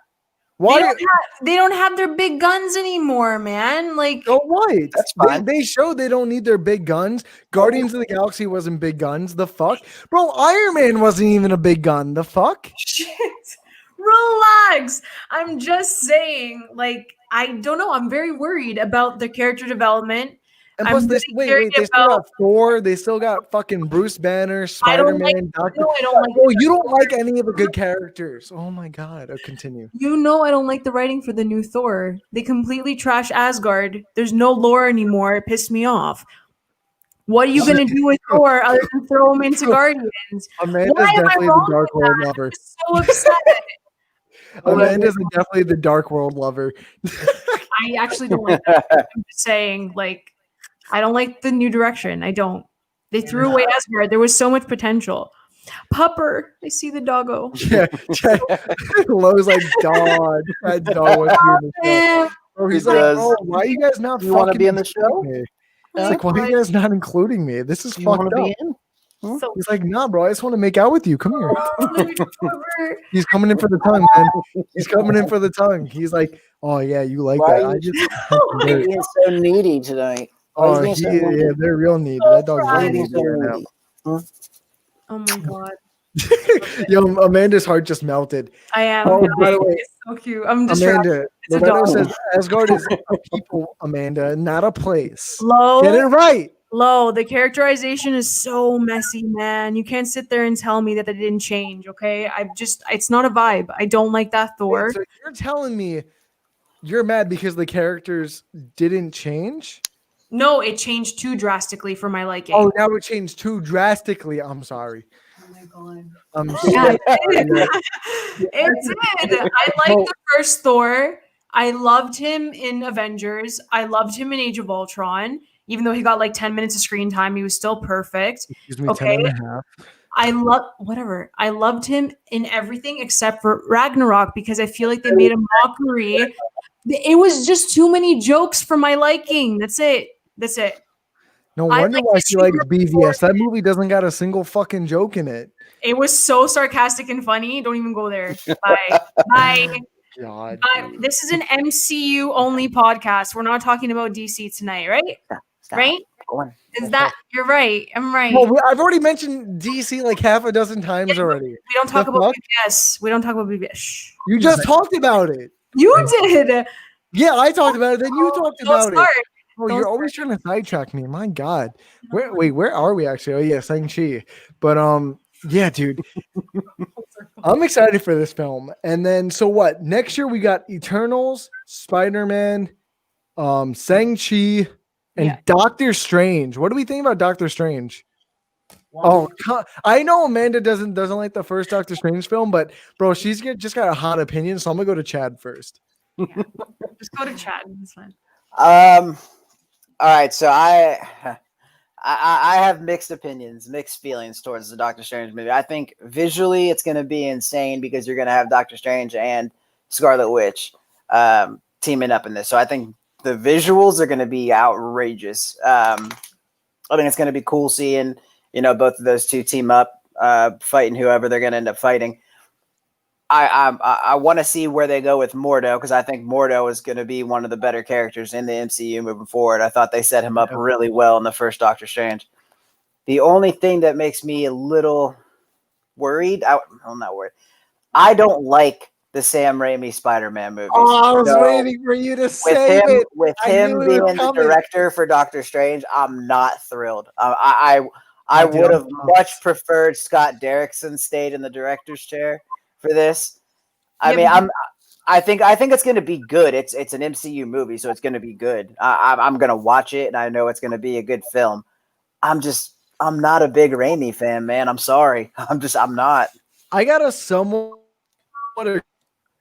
Why? They don't have their big guns anymore, man. Like, Oh, what? That's fine. They showed they don't need their big guns. Guardians of the Galaxy wasn't big guns. The fuck? Bro, Iron Man wasn't even a big gun. The fuck? shit. Relax. I'm just saying, like, I don't know. I'm very worried about the character development. And I'm plus, really curious they still about- got Thor. They still got fucking Bruce Banner, I Spider don't like. Man, Doctor. No, I don't like. Oh, you don't like any of the good characters. Oh my god. Oh, continue. You know, I don't like the writing for the new Thor. They completely trash Asgard. There's no lore anymore. It pissed me off. What are you gonna do with Thor other than throw him into Guardians? Amanda's Why am I definitely wrong the Dark with World that? lover. I'm so upset. Amanda's definitely the Dark World lover. I actually don't like that. I'm just saying, like, I don't like the new direction. I don't. They threw away Asgard. There was so much potential. Pupper, I see the doggo. Yeah. Lowe's like, dog. That dog was here in the show. Eh, Bro, he's He like, does. oh, why are you guys not You wanna fucking be in the including show? me? He's like, why are you guys not including me? This is You want fucked to up. be in? so He's like, nah, bro, I just want to make out with you. Come here. Pupper. He's coming in for the tongue, man. He's coming in for the tongue. He's like, oh yeah, you like Why that. are I you just You're being so needy tonight. oh, Why is he he, being so needy? yeah, they're real needy. That dog's Why real are you needy so right now. needy? Oh my god. Yo, Amanda's heart just melted. I am. Oh, by the way, It's so cute. I'm distracted. Amanda, It's Loretto adorable. says Asgard is a people, Amanda, not a place. Low, Get it right. low. The characterization is so messy, man. You can't sit there and tell me that they didn't change. Okay, it's not a vibe. I don't like that Thor. Wait, so you're telling me you're mad because the characters didn't change? No, it changed too drastically for my liking. Oh, now it changed too drastically. I'm sorry. Oh my god. I'm Yeah, sorry. it did. It did. I liked the first Thor. I loved him in Avengers. I loved him in Age of Ultron. Even though he got like 10 minutes of screen time, he was still perfect. Excuse me, Okay. 10 and a half. I loved him in everything except for Ragnarok because I feel like they made a mockery. It was just too many jokes for my liking. That's it. No I wonder like why the she likes cheaper BVS. That movie doesn't got a single fucking joke in it. It was so sarcastic and funny. Don't even go there. Bye. Bye. God. This is an MCU only podcast. We're not talking about DC tonight, right? Stop. Right? Go on. Is that you're right? I'm right. Well, I've already mentioned DC like half a dozen times already. We don't talk the about fuck? BBS. We don't talk about BBS. Shh. You just talked about it. You did. Yeah, I talked about it. Then you talked Don't about start. it. Oh, Don't you're always trying to sidetrack me. My God. Where are we actually? Oh yeah, Shang-Chi. But yeah, dude. I'm excited for this film. And then so what? Next year we got Eternals, Spider-Man, Shang-Chi, and Yeah. Doctor Strange. What do we think about Doctor Strange? Oh, I know Amanda doesn't like the first Doctor Strange film, but bro, she's just got a hot opinion, so I'm gonna go to Chad first. Just go to chat. It's fine. All right, so I have mixed opinions, mixed feelings towards the Doctor Strange movie. I think visually it's going to be insane because you're going to have Doctor Strange and Scarlet Witch teaming up in this. So I think the visuals are going to be outrageous. I think it's going to be cool seeing, both of those two team up, fighting whoever they're going to end up fighting. I want to see where they go with Mordo because I think Mordo is going to be one of the better characters in the MCU moving forward. I thought they set him up really well in the first Doctor Strange. The only thing that makes me a little worried, I'm not worried. I don't like the Sam Raimi Spider-Man movies. Oh, I was waiting for you to say it. With I him knew it being was the coming. director for Doctor Strange, I'm not thrilled. I dude, would have I'm much preferred Scott Derrickson stayed in the director's chair for this. I think it's going to be good. It's an MCU movie, so it's going to be good. I'm going to watch it, and I know it's going to be a good film. I'm not a big Raimi fan, man. I'm sorry. I'm not. I gotta somewhat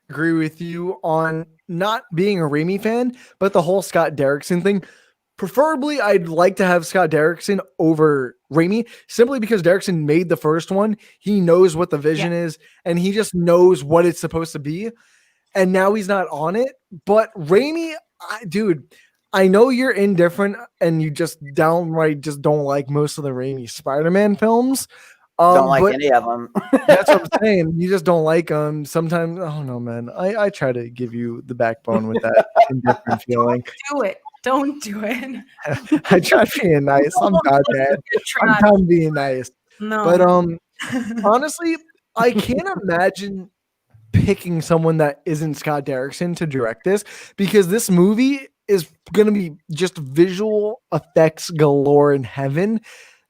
agree with you on not being a Raimi fan, but the whole Scott Derrickson thing. Preferably, I'd like to have Scott Derrickson over Raimi simply because Derrickson made the first one. He knows what the vision is, and he just knows what it's supposed to be. And now he's not on it. But Raimi, dude, I know you're indifferent and you just downright just don't like most of the Raimi Spider-Man films. Don't like but any of them. that's what I'm saying. You just don't like them. Sometimes, I don't know, man. I try to give you the backbone with that indifferent feeling. Do it. Don't do it. I try being nice. I'm not bad. I'm done being nice. No. But honestly, I can't imagine picking someone that isn't Scott Derrickson to direct this because this movie is going to be just visual effects galore in heaven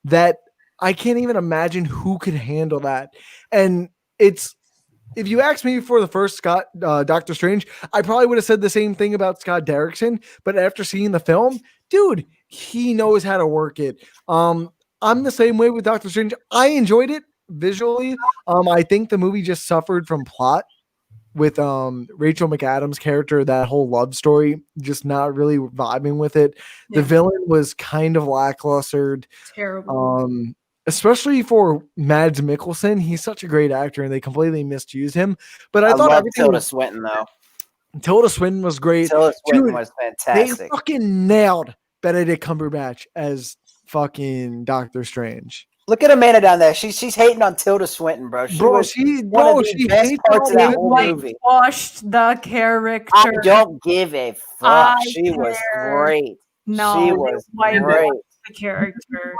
that I can't even imagine who could handle that. And if you asked me for the first Doctor Strange, I probably would have said the same thing about Scott Derrickson. But after seeing the film, dude, he knows how to work it. I'm the same way with Doctor Strange. I enjoyed it visually. I think the movie just suffered from plot with Rachel McAdams' character, that whole love story, just not really vibing with it. The villain was kind of lackluster. Terrible. Especially for Mads Mikkelsen. He's such a great actor, and they completely misused him. But I thought love everything Tilda Swinton, though. Tilda Swinton was great. Tilda Swinton Dude, was They fantastic. fucking nailed Benedict Cumberbatch as fucking Doctor Strange. Look at Amanda down there. She's hating on Tilda Swinton, bro. She was one of the best hates parts of on that it. whole movie. Washed the character. I don't give a fuck. I She was care. great. No, She they was wiped great. the character.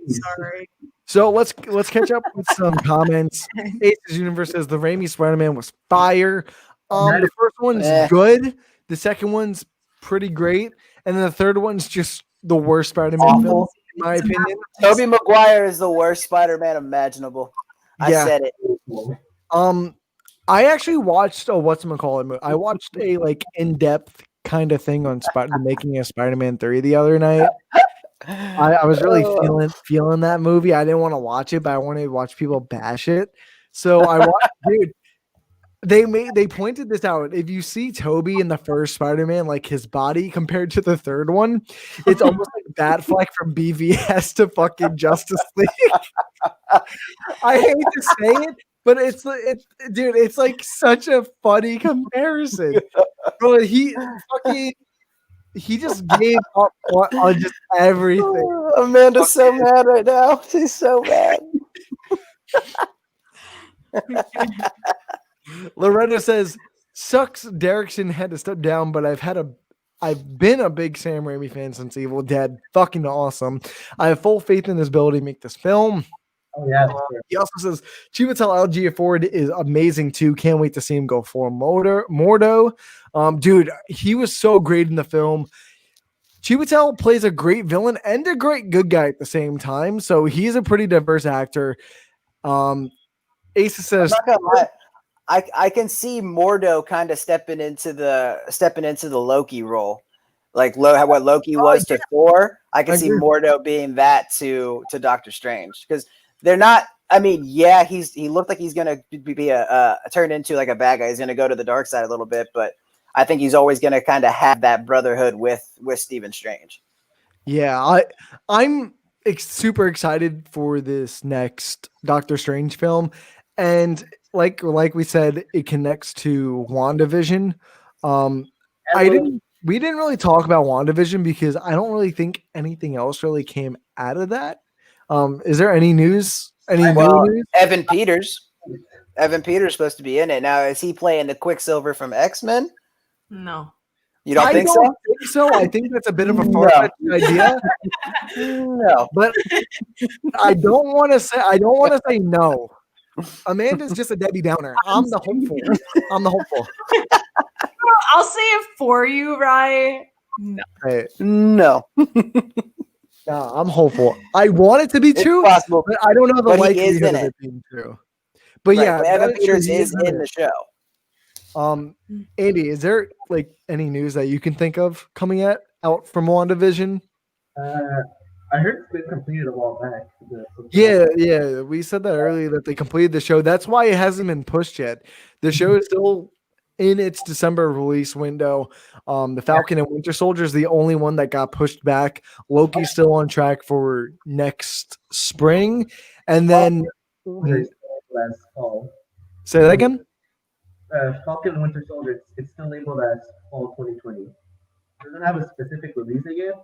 Sorry. So let's catch up with some comments. Aces Universe says the Raimi Spider-Man was fire. The first one's good. The second one's pretty great, and then the third one's just the worst Spider-Man film, in my opinion. Tobey Maguire is the worst Spider-Man imaginable. I said it. I actually watched movie. I watched a like in-depth kind of thing on the making of Spider-Man 3 the other night. I was really feeling that movie. I didn't want to watch it, but I wanted to watch people bash it. So I watched. Dude, they pointed this out. If you see Toby in the first Spider-Man, like his body compared to the third one, it's almost like Batfleck from BVS to fucking Justice League. I hate to say it, but dude, it's like such a funny comparison. Bro, he just gave up on just everything. Amanda's so mad right now. She's so mad. Loretta says, sucks Derrickson had to step down, but I've been a big Sam Raimi fan since Evil Dead. Fucking awesome. I have full faith in his ability to make this film. Oh, yeah. He also says, Chiwetel Ejiofor is amazing too. Can't wait to see him go for Mordo. Dude, he was so great in the film. Chiwetel plays a great villain and a great good guy at the same time. So he's a pretty diverse actor. Asa says, I'm not gonna lie. I can see Mordo kind of stepping into the Loki role, like what Loki was to Thor. I can see Mordo being that to Doctor Strange, because they're not. I mean, yeah, he looked like he's gonna be a turn into like a bad guy. He's gonna go to the dark side a little bit, but I think he's always gonna kind of have that brotherhood with Stephen Strange. Yeah, I'm super excited for this next Doctor Strange film, and like we said, it connects to WandaVision. We didn't really talk about WandaVision because I don't really think anything else really came out of that. Is there any news? New news? Evan Peters supposed to be in it. Now, is he playing the Quicksilver from X-Men? No. You don't think so? I think that's a bit of a far-fetched idea. No. But I don't want to say no. Amanda's just a Debbie Downer. I'm the hopeful. I'll say it for you, right? No. Hey. No. No, I'm hopeful. I want it to be true, possible, but I don't know the likelihood of it it being true. But yeah, Evan Peters is in the show. Andy, is there like any news that you can think of coming out from WandaVision? I heard it's been completed a while back. Yeah, we said that earlier that they completed the show. That's why it hasn't been pushed yet. The show is still in its December release window. The Falcon and Winter Soldier is the only one that got pushed back. Loki's still on track for next spring, and then last fall. Say that again. Falcon and Winter Soldier. It's still labeled as fall 2020. It doesn't have a specific release date yet.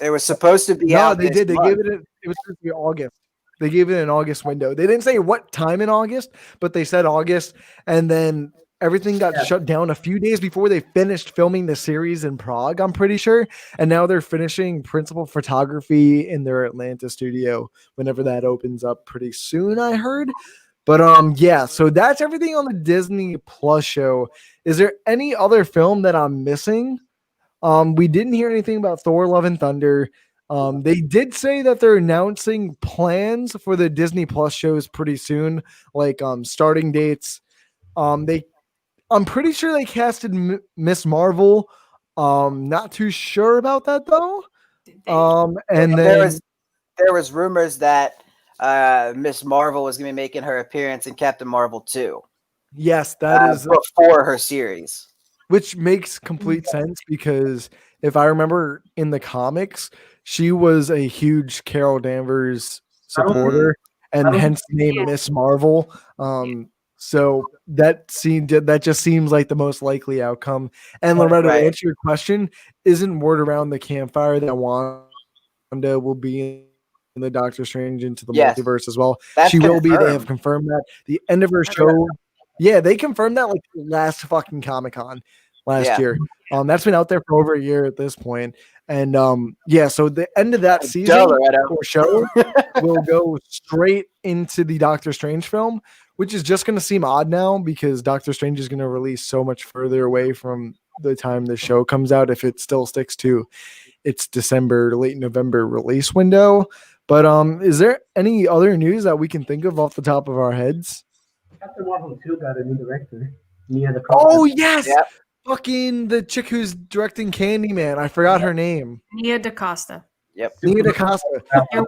It was supposed to be. No, they did. They gave it. It was supposed to be August. They gave it an August window. They didn't say what time in August, but they said August, and then everything got shut down a few days before they finished filming the series in Prague, I'm pretty sure. And now they're finishing principal photography in their Atlanta studio whenever that opens up pretty soon, I heard. But yeah, so that's everything on the Disney Plus show. Is there any other film that I'm missing? We didn't hear anything about Thor: Love and Thunder. They did say that they're announcing plans for the Disney Plus shows pretty soon, like starting dates. I'm pretty sure they casted Miss Marvel. Not too sure about that though. And then there was rumors that Miss Marvel was going to be making her appearance in Captain Marvel 2. Yes, that is before her series, which makes complete sense because if I remember in the comics, she was a huge Carol Danvers supporter and hence the name Miss Marvel. So that just seems like the most likely outcome. And Loretta, to answer your question, isn't word around the campfire that Wanda will be in the Doctor Strange into the multiverse as well? She will be. They have confirmed that. The end of her show. Yeah, they confirmed that like last fucking Comic-Con. last Yeah. year. That's been out there for over a year at this point. And yeah, so the end of that season Loretto. or show will go straight into the Doctor Strange film, which is just going to seem odd now because Doctor Strange is going to release so much further away from the time the show comes out if it still sticks to its December, late November release window. But is there any other news that we can think of off the top of our heads? Captain Marvel 2 got a new director. Nia DaCosta. Oh yes, Yep. fucking the chick who's directing Candyman. I forgot her name. Nia DaCosta. Yep. Nia DaCosta. You're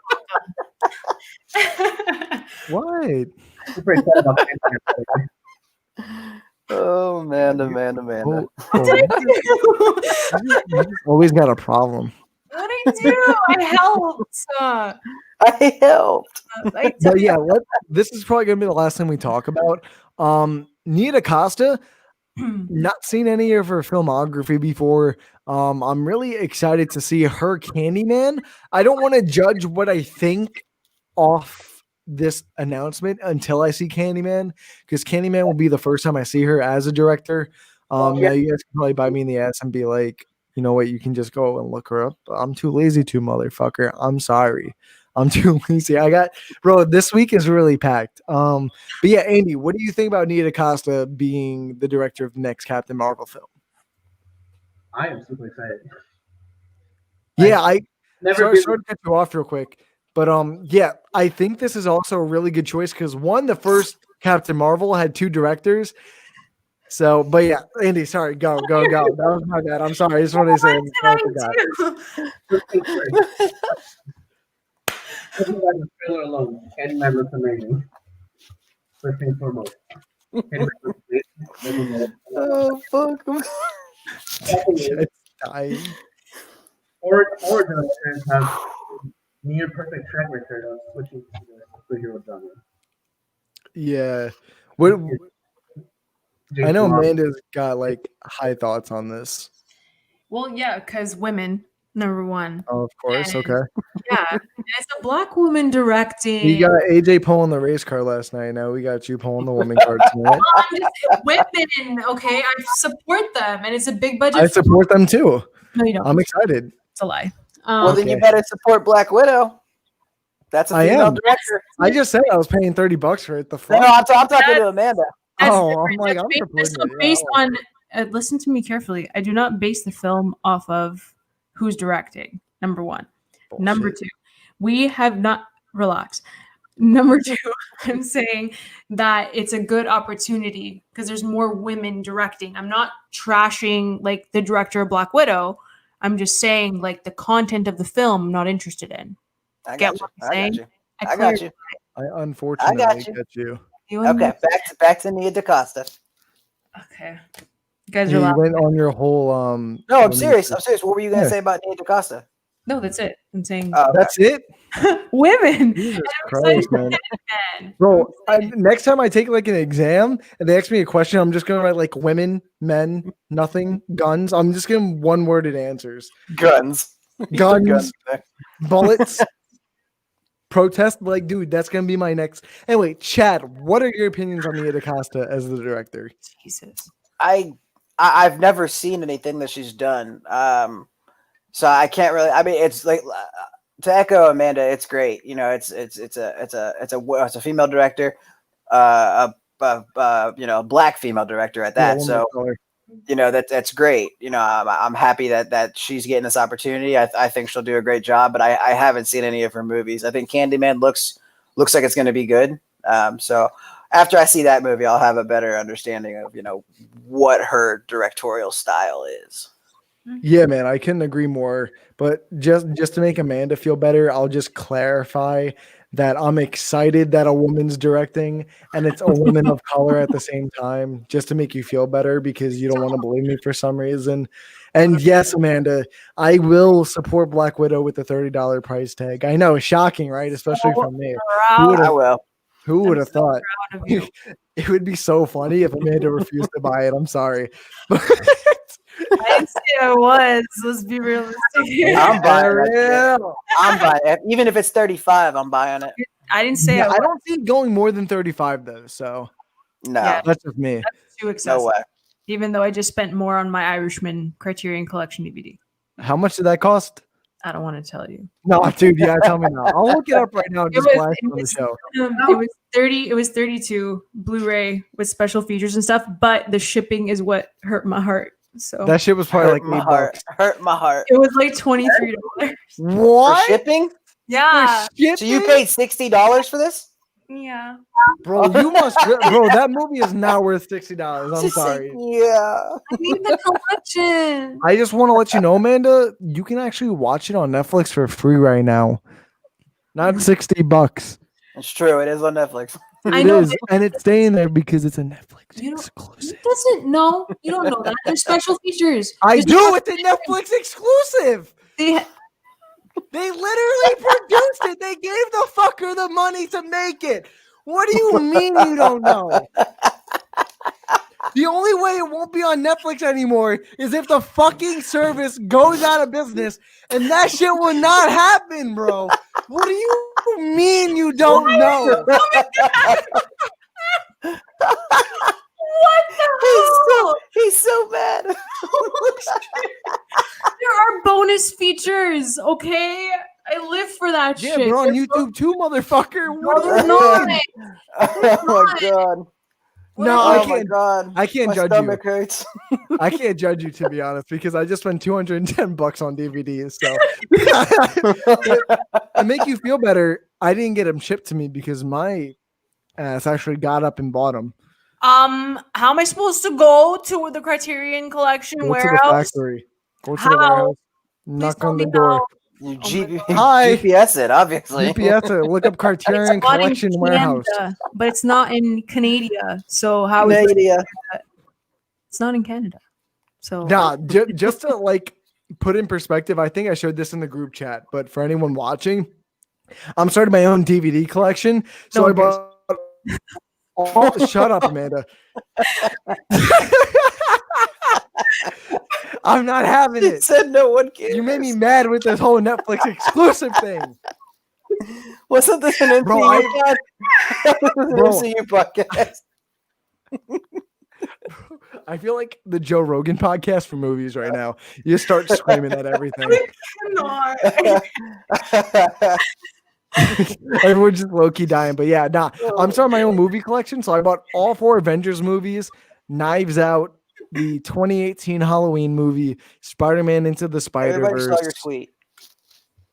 What? Super excited about Candyman. Oh, Amanda. Oh, What did I do? you just always got a problem. What did I do? I helped. I helped. I But yeah, this is probably gonna be the last thing we talk about. Nia DaCosta, not seen any of her filmography before. I'm really excited to see her Candyman. I don't want to judge what I think off this announcement until I see Candyman, because Candyman will be the first time I see her as a director. Yeah, you guys can probably bite me in the ass and be like, you know what, you can just go and look her up. I'm too lazy to, motherfucker. I'm sorry. I'm too lazy. This week is really packed. But yeah, Andy, what do you think about Nia DaCosta being the director of the next Captain Marvel film? I am super excited. Yeah, I Never sorry to cut you off real quick. But yeah, I think this is also a really good choice because one, the first Captain Marvel had 2 directors. So, but yeah, Andy, sorry, go. That was my bad. I'm sorry. I just want to say I forgot. Looking at the trailer alone, Candyman looks amazing. First thing foremost. Candyman looks amazing. Oh, fuck. It's dying. Or directors have near perfect track record of switching to the superhero genre. Yeah. What I know Jason Marvel. Amanda's got like high thoughts on this. Well, yeah, because women, number one. Oh, of course. And- Okay. Yeah. And it's a black woman directing. We got AJ pulling the race car last night. Now we got you pulling the woman card tonight. I'm just women, okay? I support them, and it's a big budget. I support them too. No, you don't. I'm excited. It's a lie. Well, then you Okay. better support Black Widow. That's a I female am. director. I just said I was paying $30 for it. The No, fuck? I'm talking to Amanda. That's Oh, different. I'm like, That's I'm based, supporting that's not it. based Yeah. on. Listen to me carefully. I do not base the film off of who's directing. Number one. Number Bullshit. two, we have not relax. Number two, I'm saying that it's a good opportunity because there's more women directing. I'm not trashing like the director of Black Widow. I'm just saying like the content of the film I'm not interested in. I Get got you. what I'm I saying? got you. I I got you. I unfortunately got you. get you. You and Okay, back to Nia DaCosta. Okay. You guys Yeah, are you laughing. went on your whole No, I'm women- serious. What were you gonna Yeah. say about Nia DaCosta? No, that's it. I'm saying Oh, okay. That's it. women. Jesus I'm Christ, man. Men. Bro, next time I take like an exam and they ask me a question, I'm just gonna write like women, men, nothing, guns. I'm just giving one-worded answers. Guns. Guns, there. bullets, protest. Like, dude, that's gonna be my next. Anyway, Chad, what are your opinions on Nia DaCosta as the director? Jesus. I've never seen anything that she's done. So I can't really. I mean, it's like to echo Amanda, it's great. You know, it's a female director, a black female director at that. Yeah, So woman of color. you know that's great. You know, I'm happy that she's getting this opportunity. I think she'll do a great job. But I haven't seen any of her movies. I think Candyman looks like it's going to be good. So after I see that movie, I'll have a better understanding of what her directorial style is. Yeah, man, I couldn't agree more. But just to make Amanda feel better, I'll just clarify that I'm excited that a woman's directing and it's a woman of color at the same time, just to make you feel better because you don't want to believe me for some reason. And yes, Amanda, I will support Black Widow with the $30 price tag. I know, shocking, right? Especially from me. Proud I will. Who would have thought? of you. It would be so funny if Amanda refused to buy it. I'm sorry. But I didn't say I was. Let's be realistic. I'm buying it. Yeah. I'm buying it. Even if it's 35, I'm buying it. I didn't say Yeah, I I was. don't see it going more than 35 though. So No, Yeah. that's just me. Too excessive. no way. even though I just spent more on my Irishman Criterion Collection DVD. How much did that cost? I don't want to tell you. No, dude. Yeah, tell me now. I'll look it up right now. And just blast it on the show. It was 30. It was 32 Blu-ray with special features and stuff. But the shipping is what hurt my heart. So That shit was probably like my $8. heart. Hurt my heart. it was like $23. What? For shipping? Yeah, Shipping? So you paid $60 for this? yeah. Bro, you must. Bro, that movie is not worth $60. I'm Just say, sorry. yeah. I need the collection. I just want to let you know, Amanda, you can actually watch it on Netflix for free right now. Not $60. It's true. It is on Netflix. I It know, is, and it's staying there because it's a Netflix You don't- exclusive. It doesn't. No, you don't know that. There's special features. I There's do. It's a Netflix exclusive. They- They literally produced it. They gave the fucker the money to make it. What do you mean you don't know? The only way it won't be on Netflix anymore is if the fucking service goes out of business, and that shit will not happen, bro. What do you mean you don't know? What the hell? He's so bad. There are bonus features, okay? I live for that Yeah, shit. we're on There's YouTube too, motherfucker. What do no- you no, mean? Oh my god. No, Oh I my can't. god. I can't My judge you. stomach hurts. I can't judge you, to be honest, because I just spent $210 on DVDs. So to make you feel better, I didn't get them shipped to me because my ass actually got up and bought them. How am I supposed to go to the Criterion Collection Go to the warehouse? factory. Go to How? the warehouse. Please Knock tell on me the door. You Hi. GPS it, obviously. UPS it. Look up Criterion It's not in Collection Warehouse. Canada, but it's not in Canada. So how is it? Canada. It's not in Canada. So Nah, just to like put in perspective, I think I showed this in the group chat, but for anyone watching, I'm starting my own DVD collection. So No I one cares. bought shut up, Amanda. I'm not having He it. said no one cares. You made me mad with this whole Netflix exclusive thing. Wasn't this an Bro, MCU Bro. podcast? I feel like the Joe Rogan podcast for movies right now. You start screaming at everything. Everyone's just low-key dying. But yeah, nah. I'm starting my own movie collection. So I bought all 4 Avengers movies, Knives Out, the 2018 Halloween movie, Spider-Man Into the Everybody saw your Spider-Verse. tweet.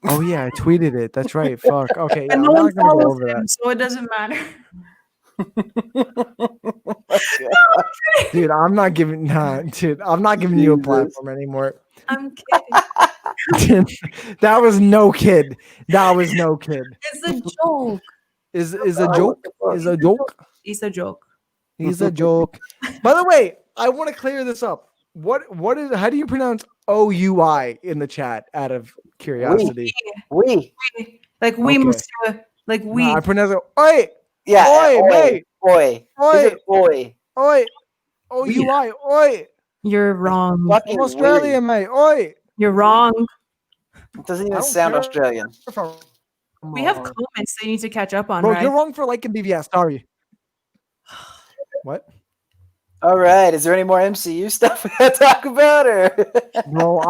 Oh yeah, I tweeted it. That's right. Fuck. Okay, yeah, and I'm no not one gonna go follows over him, that. so it doesn't matter. Dude, I'm not giving I'm not giving you a Jesus. platform anymore. I'm kidding. That was no kid. That was no kid. It's a joke. Is a joke? Is a joke? It's a joke. He's a joke. By the way, I want to clear this up. What is how do you pronounce OUI in the chat out of curiosity? We. Like we Okay. monsieur. Like we. No, I pronounce it oi, Yeah. Oi, mate. Oi. Oi. Is it oi? oi, OUI, oi. You're wrong. Fucking I'm Australian, mate. Oi. You're wrong. It doesn't I even don't sound care. Australian. We have comments they need to catch up on, Bro, right? you're wrong for liking BVS. Sorry. What? All right. Is there any more MCU stuff we gotta talk about, or? Bro,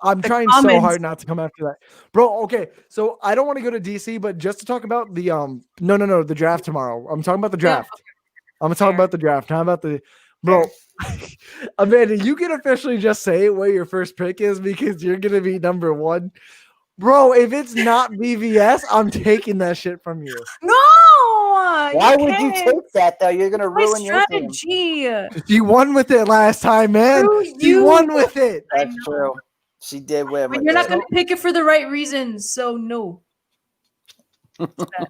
I'm trying so comments. hard not to come after that. Bro, okay. So I don't want to go to DC, but just to talk about the no, the draft tomorrow. I'm talking about the Yeah, draft. I'm talking Fair. about the draft. How about the bro? Amanda, you can officially just say what your first pick is because you're gonna be number 1. Bro, if it's not BVS, I'm taking that shit from you. No. Why would you take that though? You're gonna my ruin your team. strategy? You won with it last time, man. Screw You won with it. I That's know. true. She did win. But with you're not that. gonna pick it for the right reasons, so no. It's bad.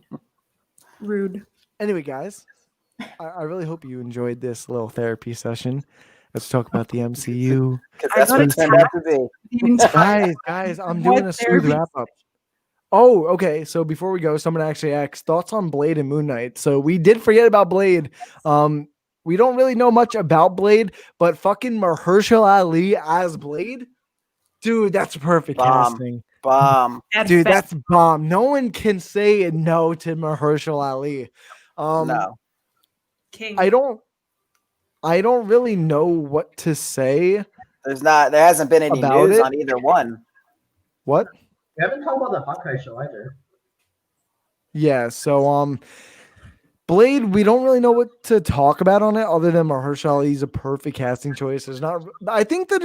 Rude. Anyway, guys, I really hope you enjoyed this little therapy session. Let's talk about the MCU. 'Cause I that's got what it turned out to be. Guys, I'm What doing a smooth therapy? wrap up. Oh, okay. So before we go, someone actually asked thoughts on Blade and Moon Knight. So we did forget about Blade. We don't really know much about Blade, but fucking Mahershala Ali as Blade, dude, that's perfect Bomb. casting. Bomb. Dude, that's bomb. No one can say no to Mahershala Ali. No. King. I don't. I don't really know what to say. There hasn't been any About news it? on either one. What? We haven't talked about the Hawkeye show either. Yeah, so Blade, we don't really know what to talk about on it other than Mahershala Ali's a perfect casting choice. There's not I think the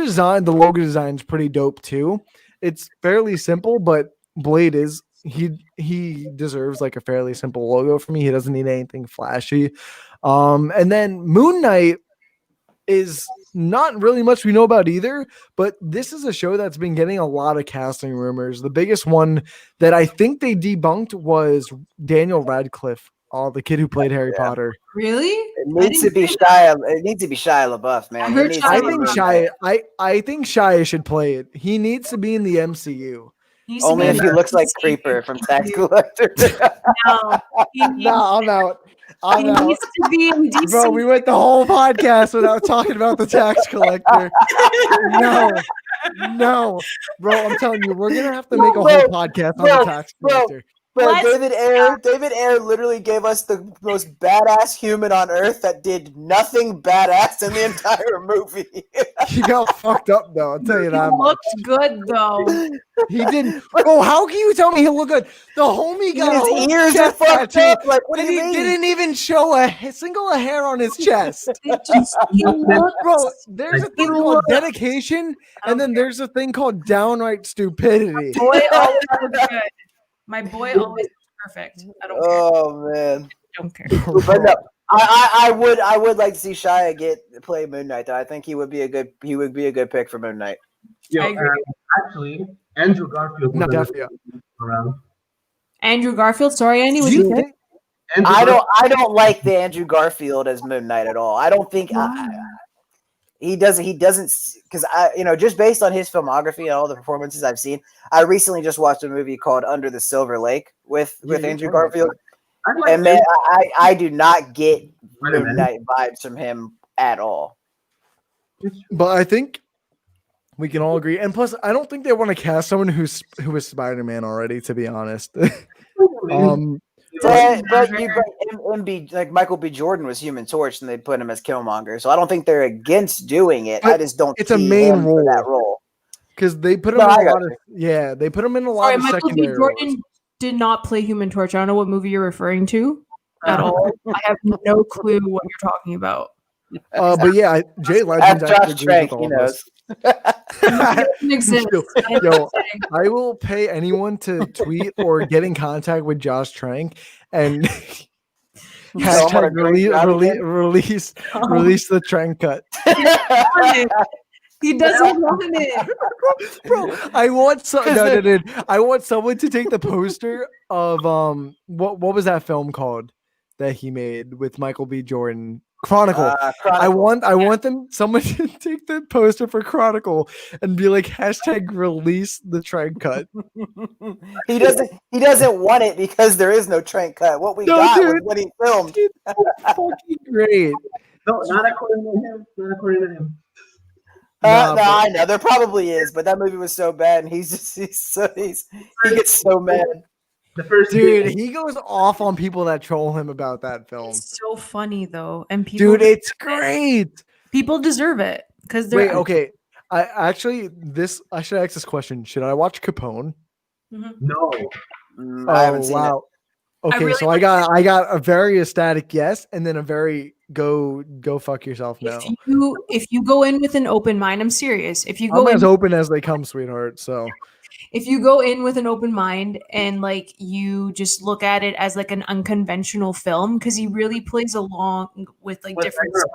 logo design is pretty dope too. It's fairly simple, but Blade is he deserves like a fairly simple logo for me. He doesn't need anything flashy. And then Moon Knight is not really much we know about either, but this is a show that's been getting a lot of casting rumors. The biggest one that I think they debunked was Daniel Radcliffe, the kid who played Harry Potter. Really? It needs to be Shia. It needs to be Shia LaBeouf, man. I heard He needs Shia to be LaBeouf. I think Shia should play it. He needs to be in the MCU. Needs to Only be if in he the looks like MCU. Creeper from Tax Collector. No, he needs, Nah, I'm out. I'm he out. needs to be in DC. Bro, we went the whole podcast without talking about the tax collector. No, bro, I'm telling you, we're gonna have to make a whole podcast on the tax collector. But What? David Ayer literally gave us the most badass human on earth that did nothing badass in the entire movie. He got fucked up though. I'll tell you He that much. looked good though. He didn't. Bro, how can you tell me he looked good? The homie got a His whole ears are chest fucked tattoo, up. Like, what do and you he mean? didn't even show a single hair on his chest. He looked, Bro, there's a thing called looked- dedication, and then there's a thing called downright stupidity. boy always looks good. My boy always looks perfect. I don't care. Oh man. Don't care. But no, I would like to see Shia play Moon Knight though. I think he would be a good pick for Moon Knight. Yo, I agree. actually, Andrew Garfield. No, was definitely. around. Andrew Garfield. Sorry, Andy. What Do do you you think? think? Andrew I don't like the Andrew Garfield as Moon Knight at all. I don't think he doesn't because just based on his filmography and all the performances I've seen. I recently just watched a movie called Under the Silver Lake with Yeah, Andrew you told me. Garfield, I like and man, I do not get Moon Spider-Man. Knight vibes from him at all. But I think we can all agree. And plus, I don't think they want to cast someone who is Spider-Man already, to be honest. But MB, like Michael B. Jordan was Human Torch, and they put him as Killmonger. So I don't think they're against doing it. I But just don't. it's a see main him for that role. role. Because they put him No, in I a got lot of they put him in a lot Sorry, of Michael B. secondary Jordan roles. did not play Human Torch. I don't know what movie you're referring to at all. I have no clue what you're talking about. But yeah, Jay Ask Legend Josh actually agrees Trank, with he all of us. knows. It doesn't exist. Yo, I will pay anyone to tweet or get in contact with Josh Trank and tell him what a hashtag great job he did? release the Trank cut. He doesn't want it. Bro, I want I want someone to take the poster of what was that film called that he made with Michael B. Jordan? Chronicle. I want someone to take the poster for Chronicle and be like hashtag release the Trank cut. He doesn't want it because there is no Trank cut. What we No, got was dude. what he filmed. It's so fucking great. No, not according to him. Not according to him. Nah, No, bro. I know there probably is, but that movie was so bad, and he gets so mad. The first Dude, he goes off on people that troll him about that film. It's so funny though, and people. Dude, it's great. people deserve it because they're Wait, okay. I should ask this question. Should I watch Capone? No. I haven't seen it. Okay, really so I got a very ecstatic yes, and then a very go fuck yourself no. If you go in with an open mind, I'm serious. If you go I'm in as open as they come, sweetheart. So if you go in with an open mind and like you just look at it as like an unconventional film, because he really plays along with like different stuff.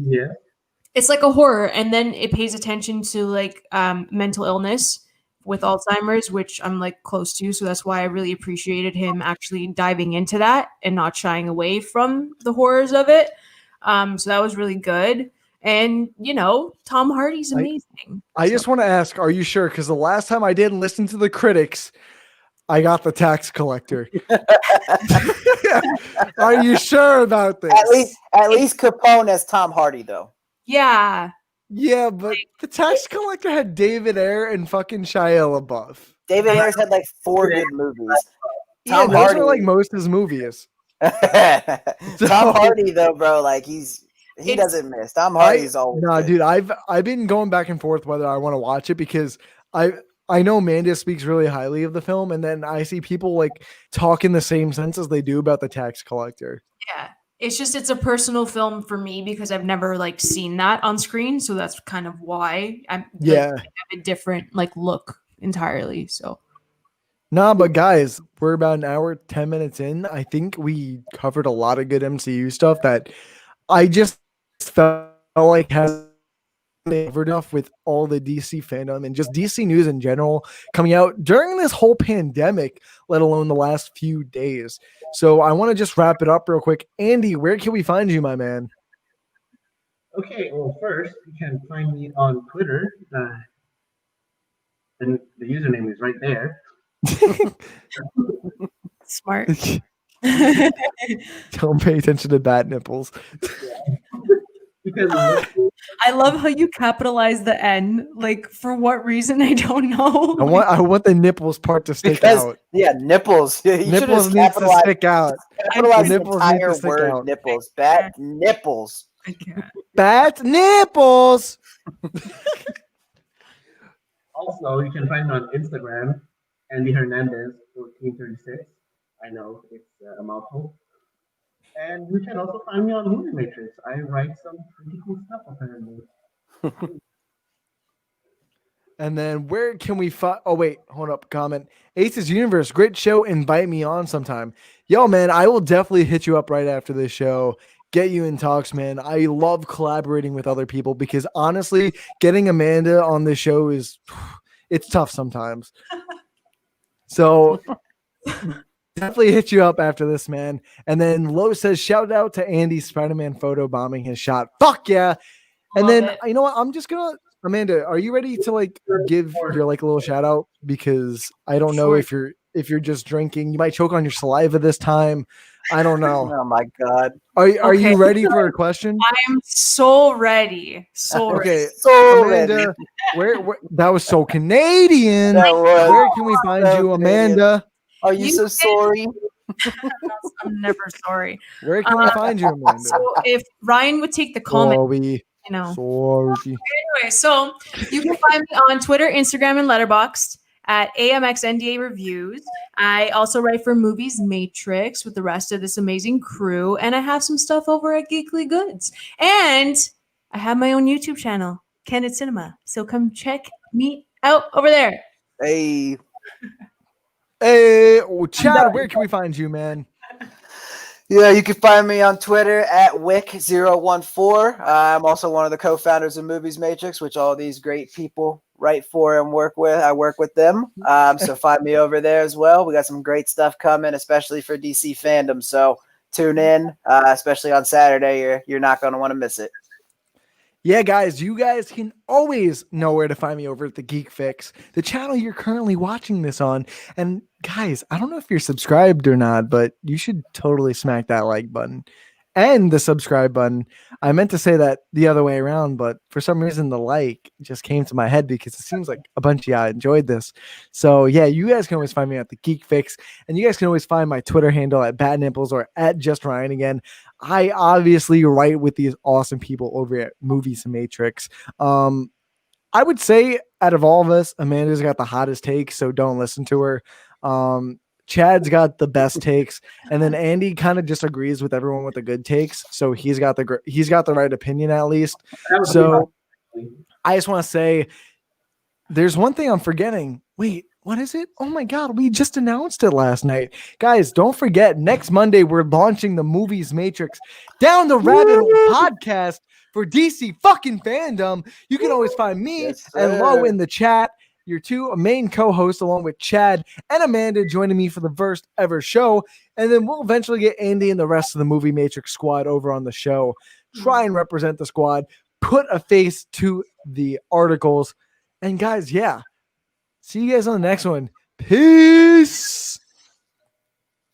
Yeah. It's like a horror, and then it pays attention to like mental illness with Alzheimer's, which I'm like close to. So that's why I really appreciated him actually diving into that and not shying away from the horrors of it. So that was really good. And Tom Hardy's amazing. I just want to ask, are you sure? Because the last time I didn't listen to the critics, I got the tax collector. Are you sure about this? At least Capone as Tom Hardy though. Yeah. Yeah, but the tax collector had David Ayer and fucking Shia LaBeouf. David Ayers had like 4 good movies. Yeah, Tom those Hardy, are like most of his movies. Tom Hardy though, bro, like he's He It's- doesn't miss. Tom Hardy's always No, good. dude, I've been going back and forth whether I want to watch it because I know Amanda speaks really highly of the film, and then I see people like talk in the same sense as they do about the tax collector. Yeah. It's a personal film for me because I've never like seen that on screen. So that's kind of why I Yeah. have a different like look entirely. So Nah, but guys, we're about an hour, 10 minutes in. I think we covered a lot of good MCU stuff that I just felt like has covered enough with all the DC fandom and just DC news in general coming out during this whole pandemic, let alone the last few days. So I want to just wrap it up real quick. Andy, where can we find you, my man? Okay, well, first, you can find me on Twitter. And the username is right there. smart. Don't pay attention to bat nipples. Because I love how you capitalize the N. Like for what reason? I don't know. I want the nipples part to stick Because out. yeah, nipples. You should Nipples just needs to capitalize, stick out. capitalize the Nipples need to entire stick word out. nipples. Bat nipples. I can't. Bat nipples. also, you can find me on Instagram, Andy Hernandez 1436. I know it's a mouthful. And you can also find me on Movie Matrix. I write some pretty cool stuff apparently. And then where can we find? Oh wait, hold up. Comment. Aces Universe, great show. Invite me on sometime. Yo, man, I will definitely hit you up right after this show. Get you in talks, man. I love collaborating with other people because honestly, getting Amanda on this show it's tough sometimes. So definitely hit you up after this, man. And then Lo says, shout out to Andy Spider-Man photo bombing his shot. Fuck yeah. And Love then it. you know what? I'm just gonna Amanda, are you ready to like give your like a little shout out? Because I don't know Sure. if you're just drinking. You might choke on your saliva this time. I don't know. Oh my god. Are Okay. you ready for a question? I'm so ready. So ready. Okay, So Amanda, where that was so Canadian. That was Where can we find so you, Canadian. Amanda? Are you You so can- sorry? I'm never sorry. Where can we find you, Amanda? So if Ryan would take the comment, Sorry, you know. sorry. Anyway, so you can find me on Twitter, Instagram, and Letterboxd at AMXNDA Reviews. I also write for Movies Matrix with the rest of this amazing crew, and I have some stuff over at Geekly Goods. And I have my own YouTube channel, Candid Cinema. So come check me out over there. Hey. Hey, Chad, where can we find you, man? Yeah, you can find me on Twitter at Wick014. I'm also one of the co-founders of Movies Matrix, which all these great people write for and work with. I work with them. So find me over there as well. We got some great stuff coming, especially for DC fandom. So tune in, especially on Saturday. You're not going to want to miss it. Yeah, guys, you guys can always know where to find me over at the Geek Fix, the channel you're currently watching this on. And guys, I don't know if you're subscribed or not, but you should totally smack that like button and the subscribe button. I meant to say that the other way around, but for some reason the like just came to my head because it seems like a bunch of y'all enjoyed this. So yeah, you guys can always find me at the Geek Fix, and you guys can always find my Twitter handle at Bat Nipples or at Just Ryan again. I obviously write with these awesome people over at Movies Matrix. I would say out of all of us, Amanda's got the hottest takes, so don't listen to her. Chad's got the best takes, and then Andy kind of just agrees with everyone with the good takes, so he's got the right opinion at least. So I just want to say there's one thing I'm forgetting. Wait, what is it? Oh my God, we just announced it last night. Guys, don't forget, next Monday, we're launching the Movies Matrix Down the Rabbit Hole podcast for DC fucking fandom. You can always find me Yes, and Lo sir. in the chat, your two main co-hosts, along with Chad and Amanda joining me for the first ever show. And then we'll eventually get Andy and the rest of the Movie Matrix squad over on the show. Try and represent the squad, put a face to the articles. And guys, yeah. See you guys on the next one. Peace.